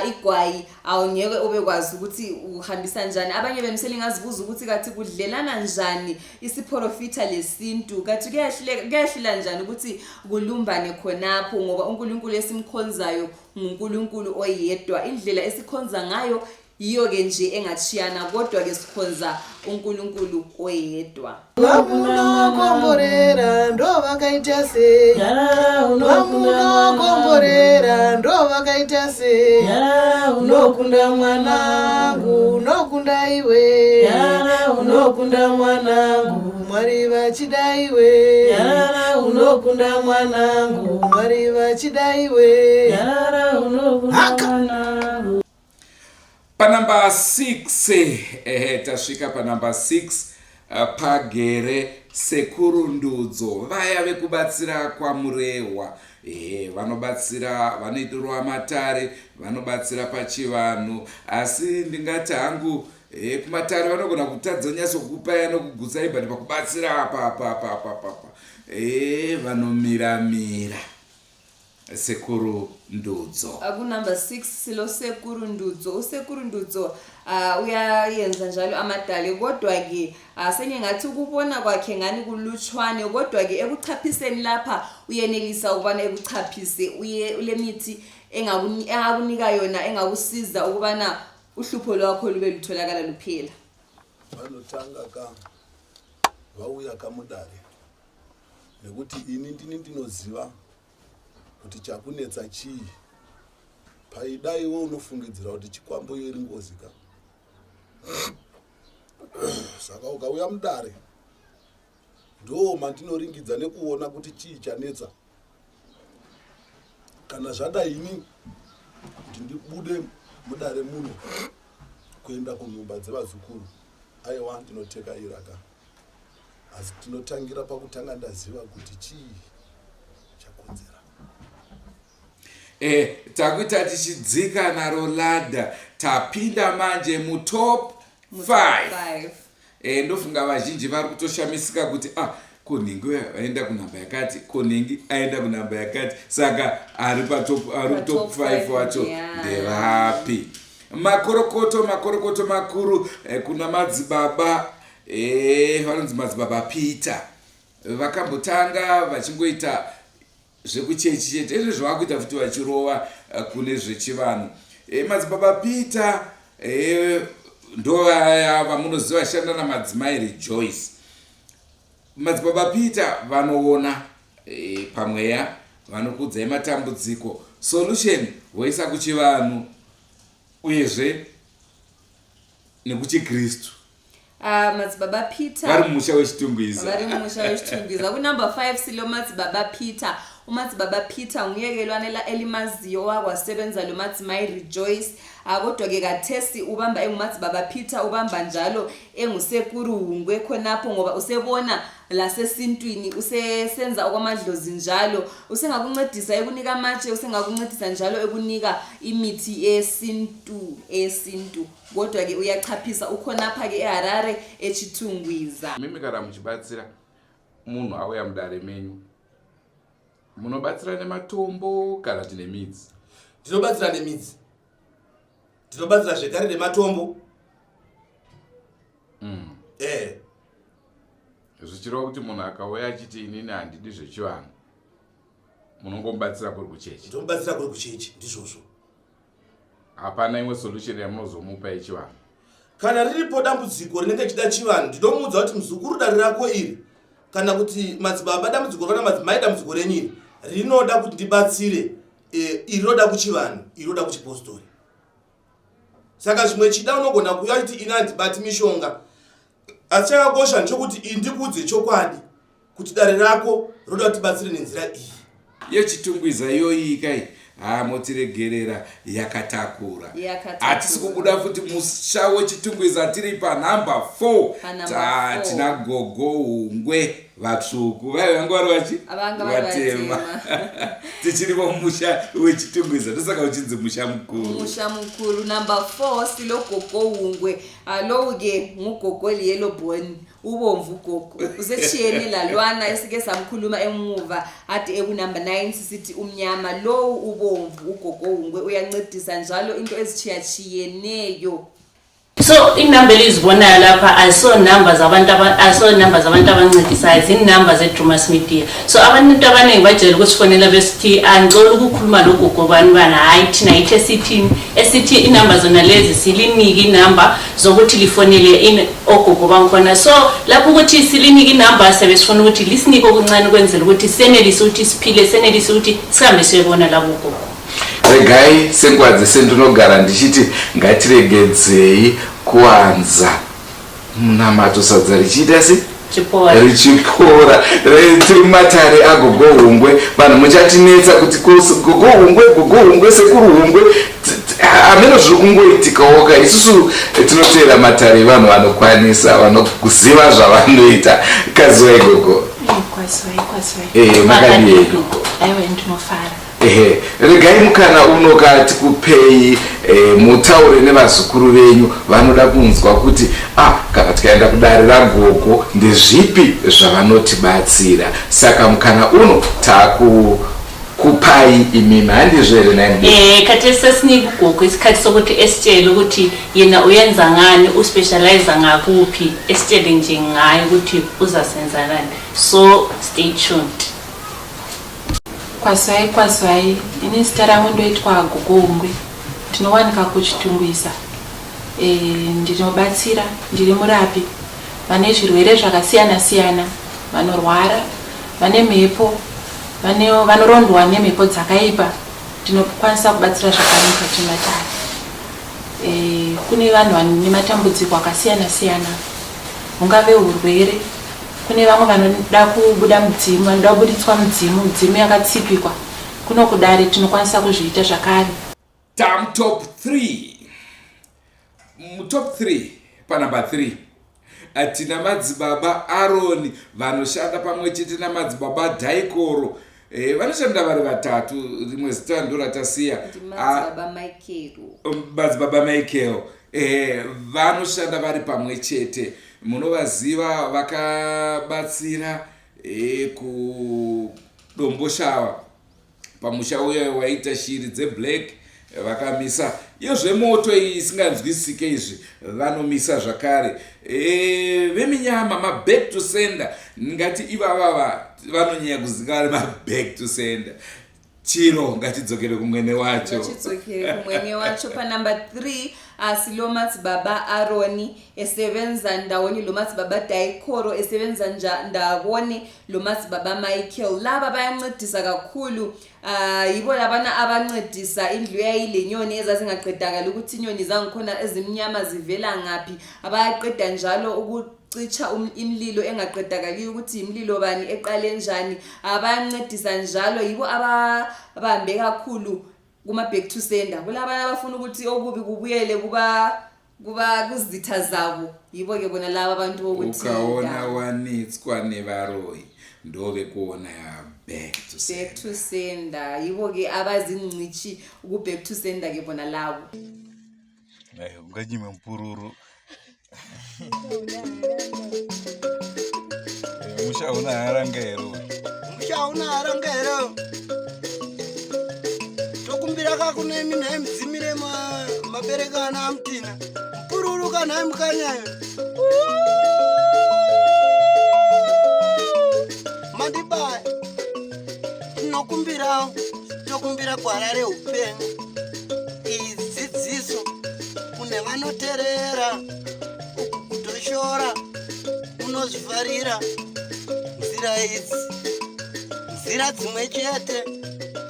S2: igwayi, awungeke ubekwazi ukuthi uhambisa njani. Abanye benu selingazibuza ukuthi kathi kudlelana njani isiporofita lesintu, kathi kuyahlula njani ukuthi kulumbane khonapho, ngoba uNkulunkulu esimkhonzayo nguNkulunkulu oyedwa. Indlela esikhonza ngayo yiyo ke nje engathiyana kodwa ke sikhonza uNkulunkulu oyedwa.
S12: Unokomborera ndo vakaita se unokomborera ndo vakaita se unokunda mwanangu unokunda iwe unokunda mwanangu Mwari vachida iwe unokunda mwanangu Mwari vachida iwe
S1: Panamba 6 tasvika panamba 6 pagere sekurundudzo vaya vekubatsira kwamurewa vanobatsira vanoitirwa matare vanobatsira pachivanhu asi ndingati hangu kumatare vanogona kutadza nyaso kukupai nokugutsai but pakubatsira apa vanomiramira sekurundudzo.
S2: Kunumber 6 silo sekurundudzo. Usekurundudzo uyayenza njalo amadale kodwa ke sengingathi ukubona kwakhe ngani kulutshwane kodwa ke ekuchaphiseni lapha uyenelisa ukubana ekuchaphise ule mithi engakunika yona engakusiza ukubana uhlupho lwakho lube lutholakala luphela.
S13: Vanotanga ka vauya kamudare nekuti ini ndinoziva kuti chakunetsa chii paidaiwo unofungidzira kuti chikwambo iri ngozika saka ukauya mudare ndo mandinoringidza nekuona kuti chii chanetsa kana zvadai ini kuti ndibude mudare muno kuenda kunyumba dzevazukuru aiwa ndinoteka iraka asi tinotangira pakutanga ndaziva kuti chii chakonzera.
S1: Takuita tichidzika naro ladha tapinda manje mutop 5. Ndofunga vazhinji vari kutoshamisika kuti konhingi aenda kunhamba yakati konhingi aenda kunhamba yakati saka ari top 5 wacho ndevapi. Makorokoto makuru kuna madzibaba vanonzi madzibaba Peter vakambotanga vachingoita zvekuchechi chete izvo zvavakuita futi vachirova kune zvechivanhu. Madzibaba Peter ndo vaya vamunoziva vashanda namadzimai Rejoice. Madzibaba Peter vanoona pamweya vanokudzai matambudziko solution voisa kuchivanhu uyezve nekuchikristu.
S2: Madzibaba Peter
S1: vari mumusha wechitungwiza.
S2: Kunumber 5 silo madzibaba Peter. Umadzibaba Peter nguyekelwana elimaziyo wakwasebenza lo madzimai Rejoice kodwa ke kathesi ubamba engumadzibaba Peter ubamba njalo engusekurungwe khonapho ngoba usebona lasesintwini usesenza okwamadlozi njalo usengakuncedisa ekunika amatshe usengakuncedisa njalo ekunika imithi esintu kodwa ke uyachaphisa ukhonapha ke eHarare echitungwiza.
S1: Mimi kana muchibatsira munhu auya mudare menyu munobatsira nematombo kana kuti nemidzi?
S14: Tinobatsira nemidzi, tinobatsira zvekare nematombo.
S1: Zvichireva kuti munhu akauya achiti inini handidi zvechivanhu munongomubatsira kuri kuchechi?
S14: Tinomubatsira kuri kuchechi ndizvozvo.
S1: Hapana imwe solution yamunozomupa yechivanhu?
S14: Kana riripo dambudziko rinenge chida chivanhu ndinomuudza kuti muzukuru dare rako iri kana kuti madzibaba dambudziko kana madzimai dambudziko renyini rinoda kuti ndibatsire inoda kuchivanhu inoda kuchipostori. Saka zvimwe chida unogona kuuya kuti ina handibati mishonga asi chakakosha nchokuti ndikudze chokwadi kuti dare rako roda kuti batsire nenzira iyi
S1: yechitungwiza iyoyikai motiregerera yakatakura. Hatisi kubuda futi musha wechitungwiza tiri panumber 4 tina gogo hungwe vatsvuku vangu vari vatema tichiripo musha wechitungwiza ndosaka uchinzi musha mukuru.
S2: Number 4 silo gogo hungwe aloke ngugogo liyelo boni ubomvu gogo usechiyeni lalwana esike samkhuluma emuva ade ekunumber 9 sisithi umnyama lo ubomvu ugogo hungwe uyancedisa njalo into ezichiyachiyeneyo
S9: So inumber ezibonayo lapha ayiso numbers abantu abancedisayo zinumber ze-Drewmas Media. So abantu abaningi bajele ukusifonela besithi angicela ukukhuluma logogo bani bana hayi thina yithe esithi inumber zona lezi silinike inumber zokuthi lifonele ogogo bankhona. So lapho ukuthi silinike inumber sebesifuna ukuthi lisinike okuncane kwenzela ukuthi senelise ukuthi siphile, senelise ukuthi sihambe siyobona labo gogo.
S1: Regai sengwadze sendinogara ndichiti ngatiregedzei kuanza munamato sadza richiita si richipora tiri matare agogo Hungwe. Vanhu muchatinetsa kuti gogo Hungwe sekuru Hungwe ameno zviri kungoitikawoka. Isusu tinoteera matare evanhu vanokwanisa vanoziva zvavanoita. Kaziwai gogo. Makadii regai mukana uno tikupei mutaure nevazukuru venyu vanoda kunzwa kuti kana tikaenda kudarira gogo ndezvipi zvavanotibatsira. Saka mukana uno takupai imimi handizvo here naini?
S9: Kati sesinike ugogo isikhathi sokuthi esitshele ukuthi yena uyenza ngani, uspecialize ngakuphi, esitshele nje ngayo ukuthi uzasenzanani. So stay tuned.
S15: Kwaswai ini zita rangu ndoitwa Gogo Hungwe. Ndinowanika kuchitumbisa. Ndinobatsira, ndiri murapi. Vane zvirwere zvakasiyana-siyana, vanorwara, vane mhepo, vanorondwa nemhepo dzakaipa. Ndinokwanisa kubatsira zvakare mukati matare. Kune vanhu vane matambudziko akasiyana-siyana. Hungave urwere. Kune vamwe vanoda kubuda mudzimu, vanoda kubuditswa mudzimu yakatsipikwa. Kuno kudare tinokwanisa kuzviita zvakare.
S1: Top 3. Top 3 panumber 3 atina madzibaba Aroni vanoshanda pamwe chete namadzibaba Dhaikoro. Vanoshanda vari vatatu, rimwe zita ndoratasiya. Madzibaba Michael. Vanoshanda vari pamwe chete. Munovaziva vakabatsira kudomboshawa pamusha uya waita shiri dzeBlack vakamisa iyo zvemoto isinganzwisike izvi vanomisa zvakare. Veminyama maback to sender ngati ivava vanonyanya kuziva maback to sender. Chiro ngatidzokere kumwene wacho.
S2: Panumber 3 asilo madzibaba Aroni esevenza ndawoni lo madzibaba Dhaikoro esevenza ndawoni lo madzibaba Michael. Laba bayancedisa kakhulu. Yibo labana abancedisa indlu yayile nyoni ezasingaqedanga ukuthi inyoni zangikhona ezimnyama zivela ngapi. Abayaqeda njalo ukucicha imlilo engaqedakali ukuthi imlilo bani eqale njani. Abancedisa njalo yibo abambe kakhulu kuma back to sender. Kulabana abafuna ukuthi okubi kubuyele kuba kuzitha zabo. Yibo ke bona laba abantu bokuthi
S1: ukaona wanitswa nevaroyi ndove kuona ya back to
S2: sender. Yibo ke abazingcichi ku back to sender ke bona labo.
S16: Unganyime mpururu. Mushauna harangero.
S12: Tokumbira kakune mina mdzimire mabereka ana amtina. Mpururu kana mkanyayo. Mandibai. Tokumbira kwarare upenyu. Idzidziso kune vanoterera kutoshora unozvivharira nzira idzi, nzira dzimwe chete.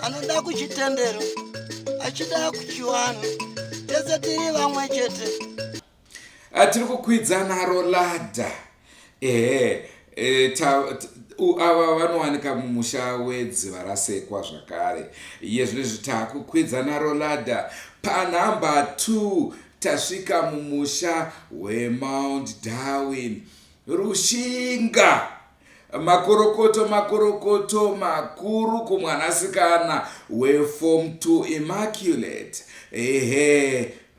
S12: Anoda kuchitendero achida kuchiwana tese tiri vamwe chete.
S1: Tiri kukwidzana roladha. Ava vanowanika mumusha wedziva rasekwa zvakare. Iye zvinezvi takukwidzana roladha. Panumber 2 tasvika mumusha weMount Darwin. Rushinga. Makorokoto makuru kumwanasikana weForm 2 Immaculate.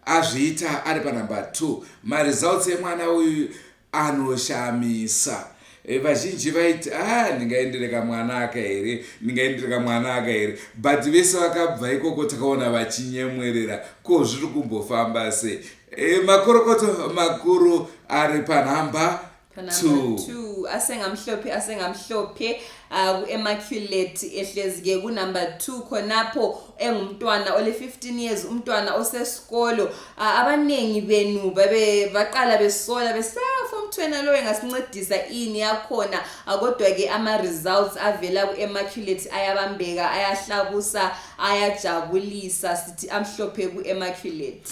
S1: Azviita ari panumber 2. Maresults emwana uyu anoshamisa. vazhinji vaiti ndingaendereka mwana aka here, but vese vakabva ikoko takaona vachinyemwerera ko zviri kumbofamba sei. Makorokoto makuru ari panhamba 2
S2: asengamhlophe ku-Immaculate ehlezi-ke kunumber 2 khonapho engumntwana ole 15 years, umntwana osesikolo. Abanengi benu baqala besola form 2 lo engasincedisa ini yakhona, kodwa-ke ama-results avela ku-Immaculate ayabambeka, ayahlabusa, ayajabulisa, sithi amhlophe ku-Immaculate.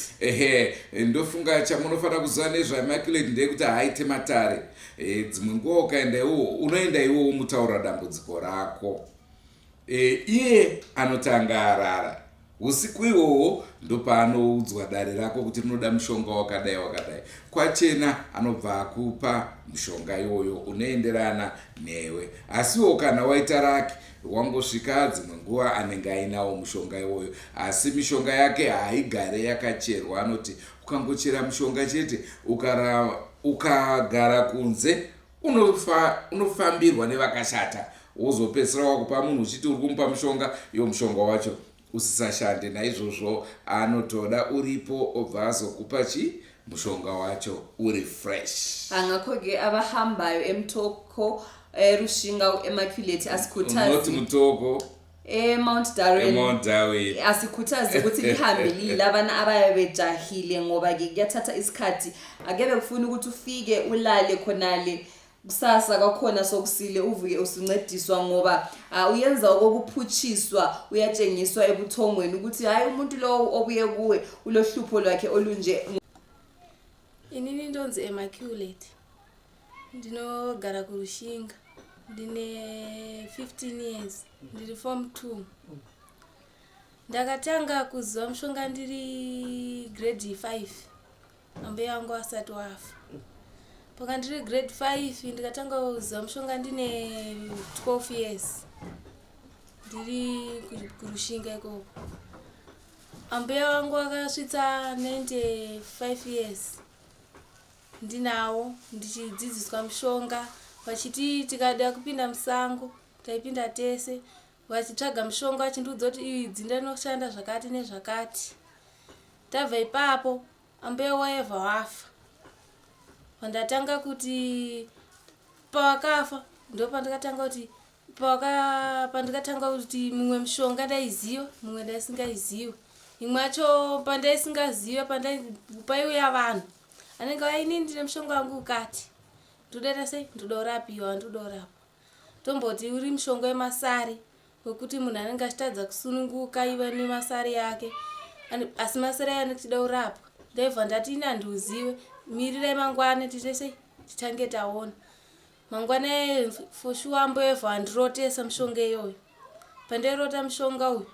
S1: Ndofunga chamunofana kuziva nezva-Immaculate ndeyekuti haite matare. Dzimwe nguva ukaenda iwo unoenda iwo mutaura dambudziko rako, iye anotanga arara. Usiku ihwohwo ndopaanoudzwa dare rako kuti rinoda mushonga wakadai wakadai. Kwachena anobva akupa mushonga iwoyo unoenderana newe. Asiwo kana waita raki wangosvika dzimwe nguva anenge ainawo mushonga iwoyo, asi mishonga yake haigare yakacherwa. Anoti ukangochera mushonga chete ukagara kunze unofambirwa nevakashata, wozopedzisira wakupa munhu uchiti uri kumupa mushonga, iyo mushonga wacho usisashande. Naizvozvo anotoda uripo obva azokupa mushonga wacho uri fresh.
S2: Angakho-ke abahambayo emtoko Rushinga Immaculate asikhuthaze
S1: mutoko
S2: Mount Darwin asikhuthaze ukuthi lihambe lilabana abayebejahile, ngoba-ke kuyathatha isikhathi. Akebe kufuna ukuthi ufike ulale khonale kusasa kwakhona sokusile uvuke usuncediswa, ngoba uyenza okuphutshiswa, uyatshengiswa ebuthongweni ukuthi hayi umuntu lo obuye kuwe ulohlupho lwakhe olunje.
S10: Inini ndonzi Immaculate, ndinogara kuRushinga, ndine 15 years, ndiri form 2. Ndakatanga kuziva mushonga ndiri grade 5, ambe yangu asati wafa. Paka ndiri grade 5 ndikatanga kuziva mushonga ndine 12 years, ndiri kuRushinga ikoko. Ambe yangu akasvitsa 95 years, ndinawo ndichidzidziswa mushonga, vachiti tikada kupinda musango taipinda tese, vachitsvaga mushonga vachindiudza kuti idzi ndinoshanda zvakati nezvakati. Tabva ipapo ambeya waevha wafa. Pandatanga kuti pawakafa ndo pandikatanga kuti mumwe mushonga ndaiziva, mumwe ndaisingaiziva. Imwe yacho pandaisingaziva paiuya vanhu anenge waini ndine mushonga wangu ukati, ndodata sei, ndoda urapiwa, ndoda urapa. Tomboti uri mushonga wemasari wekuti munhu anenge achitadza kusununguka iva nemasari yake, asi masari aya anotida urapwa. Ndaibva ndati ini handiuzive, mirirai mangwana titese titange taona. Mangwana for sure amboevha handirotesa mushonga iyoyo. Pandairota mushonga uyu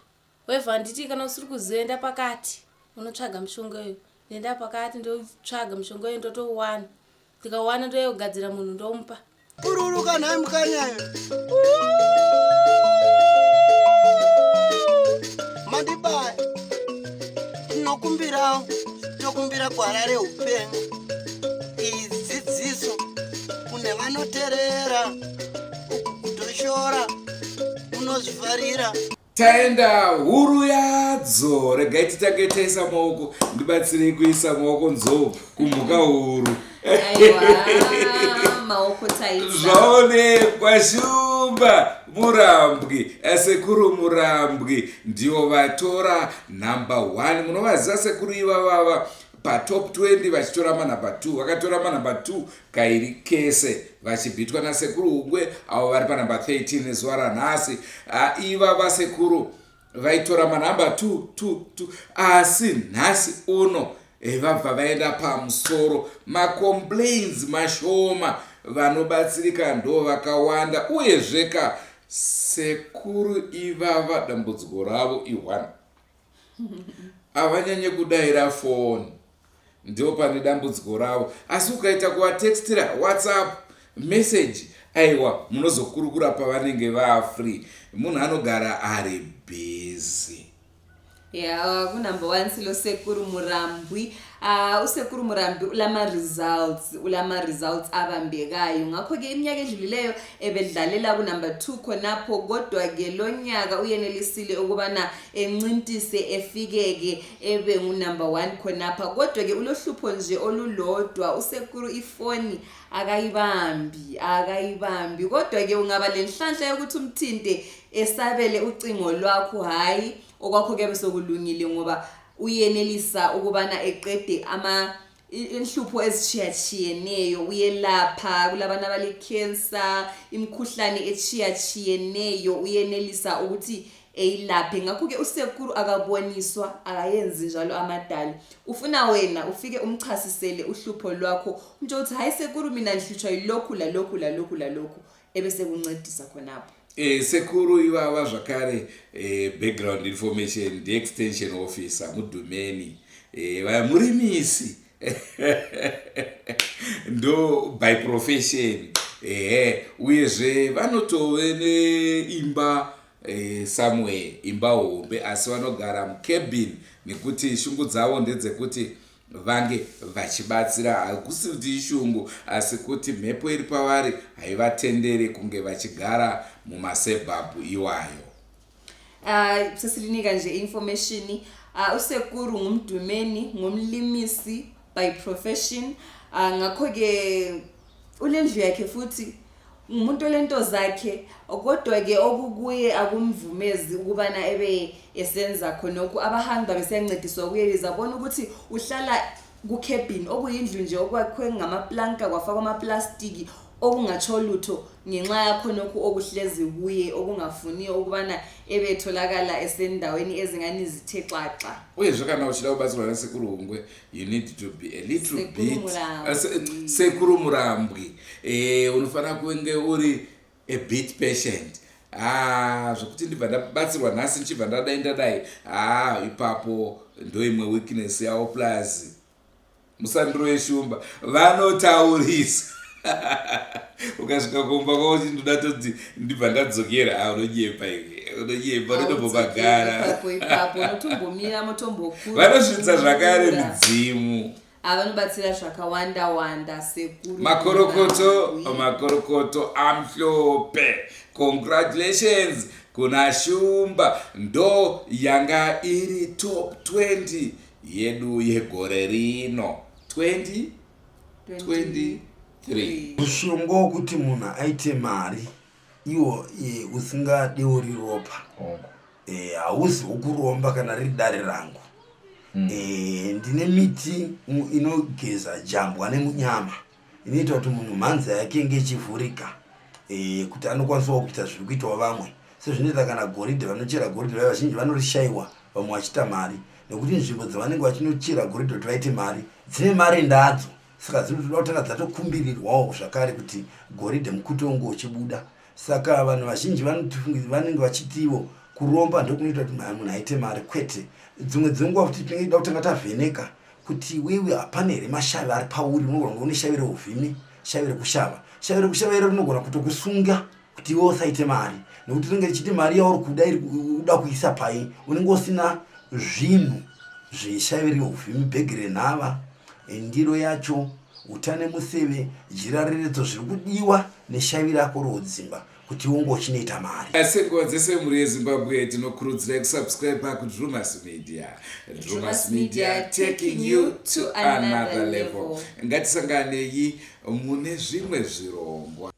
S10: waivha nditi kana usiri kuzoenda pakati unotsvaga mushonga iyoyo. Nenda pakati ndotsvaga mushonga iyoyo ndotouwana. Ndikawana ndoyogadzira munhu ndomupa.
S12: Pururuka naye mukanyayo. Mandibaya. Tokumbira gwara reupenyu. Idzidziso kune vanoteerera kutoshora unozvivharira.
S1: Taenda huru yadzo, regai titange taisa maoko, ndibatsirei kuisa maoko nzou kumhuka huru.
S2: Maoko taisa
S1: zvaonekwa Shumba Murambwi, sekuru Murambwi ndivo vatora number 1. Munovaziva sekuru ivava patop 20 vachitora manumber 2, vakatora manumber 2 kairi kese, vachibhitwa nasekuru Hungwe avo vari panumber 13 nezuva ranhasi. Ivava sekuru vaitora manumber 2. Asi nhasi uno vabva vaenda pamusoro, macomplaints mashoma, vanobatsirika ndo vakawanda. Uyezveka sekuru ivava dambudziko ravo i1 havanyanye kudayira foni, ndio pane dambudziko ravo. Asi ukaita kuvatextira WhatsApp message, aiwa munozokurukura pavanenge vafree. Munhu anogara ari busy.
S2: Yeah, kunumber 1 silo Sekuru Murambwi. Usekuru Murambi ulama results abambekayo. Ngakho ke iminyaka edlulileyo ebedlalela ku number 2 khonapho, kodwa ke lonyaka uyenelisile ukubana encintise efikeke ebe ngu number 1 khonapha. Kodwa ke ulohlupho nje olulodwa, usekuru ifoni akayibambi. Kodwa ke ungaba lenhlanhla yokuthi umthinte esabele ucingo lwakho, hayi okwakho ke besokulungile ngoba uyenelisa ukubana eqede inhlupho ezitshiyatshiyeneyo. Uyelapha kulabana abale cancer, imkhuhlane etsiyatshiyeneyo uyenelisa ukuthi eyilaphe. Ngakho ke usekuru akaboniswa, akayenzi njalo amadali. Ufuna wena ufike umchasisele uhlupho lwakho, umtsho uthi hayi sekuru mina ngihlutshwa yilokhu lalokhu ebese kuncedisa khonapho.
S1: Sekuru iwawa zvakare background information, the extension officer mudumeni, murimisi ndo by profession, uyezve vanotove neimba somewhere, imba hombe, asi vanogara mukabin nekuti shungu dzavo ndedzekuti vange vachibatsira. Hakusi kuti ishungu, asi kuti mhepo iri pavari haivatendere kunge vachigara mumasebhabhu iwayo.
S2: Sesilinika nje information. Usekuru ngumdumeni, ngumlimisi by profession. Ngakho ke ulendlu yakhe futhi umuntu olento zakhe, kodwa ke okukuye akumvumezi ukubana ebe esenza khonokho. Abahamba besencediswa ukuyeliza bona ukuthi uhlala ku cabin okuyindlu nje okwakhe ngamaplanka kwafakwa amaplastiki okungatsho lutho ngenxa yakho nokho okuhlezi kuye okungafuniyo ukubana ebetholakala esendaweni ezingani zithe xaxa.
S1: Uyezve kana uchida kubatsirwa nasekuru Hungwe, you need to be a little bit Sekuru Murambwi, unofana kunge uri a bit patient. Zvokuti ndibva ndabatsirwa nhasi nchibva ndadai ipapo ndo imwe weakness yavo. Plus musandiro weshumba vanotaurisa ukasvika kumba kwavo chindoda toti ndibva ndadzokera, unonyepa unotombogara vanosvitsa zvakare midzimu,
S2: vanobatsira zvakawanda sekuru.
S1: Makorokoto amhlope. Congratulations kuna Shumba, ndo yanga iri top 20 yedu yegore rino 2023.
S12: Ushongo wokuti munhu aite mari iwo usingadeuri ropa hauzi wokuromba kana riri dare rangu. Ndine miti inogeza jambwa nemunyama inoita kuti munhu mhanza yake inge ichivhurika, kuti anokwanisawo kuita zviri kuitawo vamwe. Sezvinoita kana goridhe, vanochera goridhe vaya vazhinji vanorishayiwa vamwe vachita mari, nekuti nzvimbo dzavanenge vachinochera goridhe kuti vaite mari dzine mari ndadzo. Saka dzinotoda kutanga dzatokumbirirwawo zvakare kuti goridhe mukuto unge uchibuda. Saka vanhu vazhinji vanenge vachitiwo kuromba ndokunoita kuti munhu aite mari, kwete. Dzimwe dzenguva kuti tinenge kutanga tavheneka kuti wewe hapana here mashavi ari pauri, unogona kunge une shavi reuvhimi, shavi rekushava. Shavi rekushava iro rinogona kutokusunga kuti iwe usaite mari, nekuti rinenge richiti mari yauri kuda kuisa pai, unenge usina zvinhu zveshavi reuvhimi, bhegi renhava, ndiro yacho, utane museve, jira reredzo zviri kudiwa neshavi rako rodzimba kuti unge uchinoita mari.
S1: Senguva dzese muri yeZimbabwe tinokurudzirai kusubscribe kuDrewmas Media. Drewmas Media taking you to another level. Ngatisanganei mune zvimwe zvirongwa.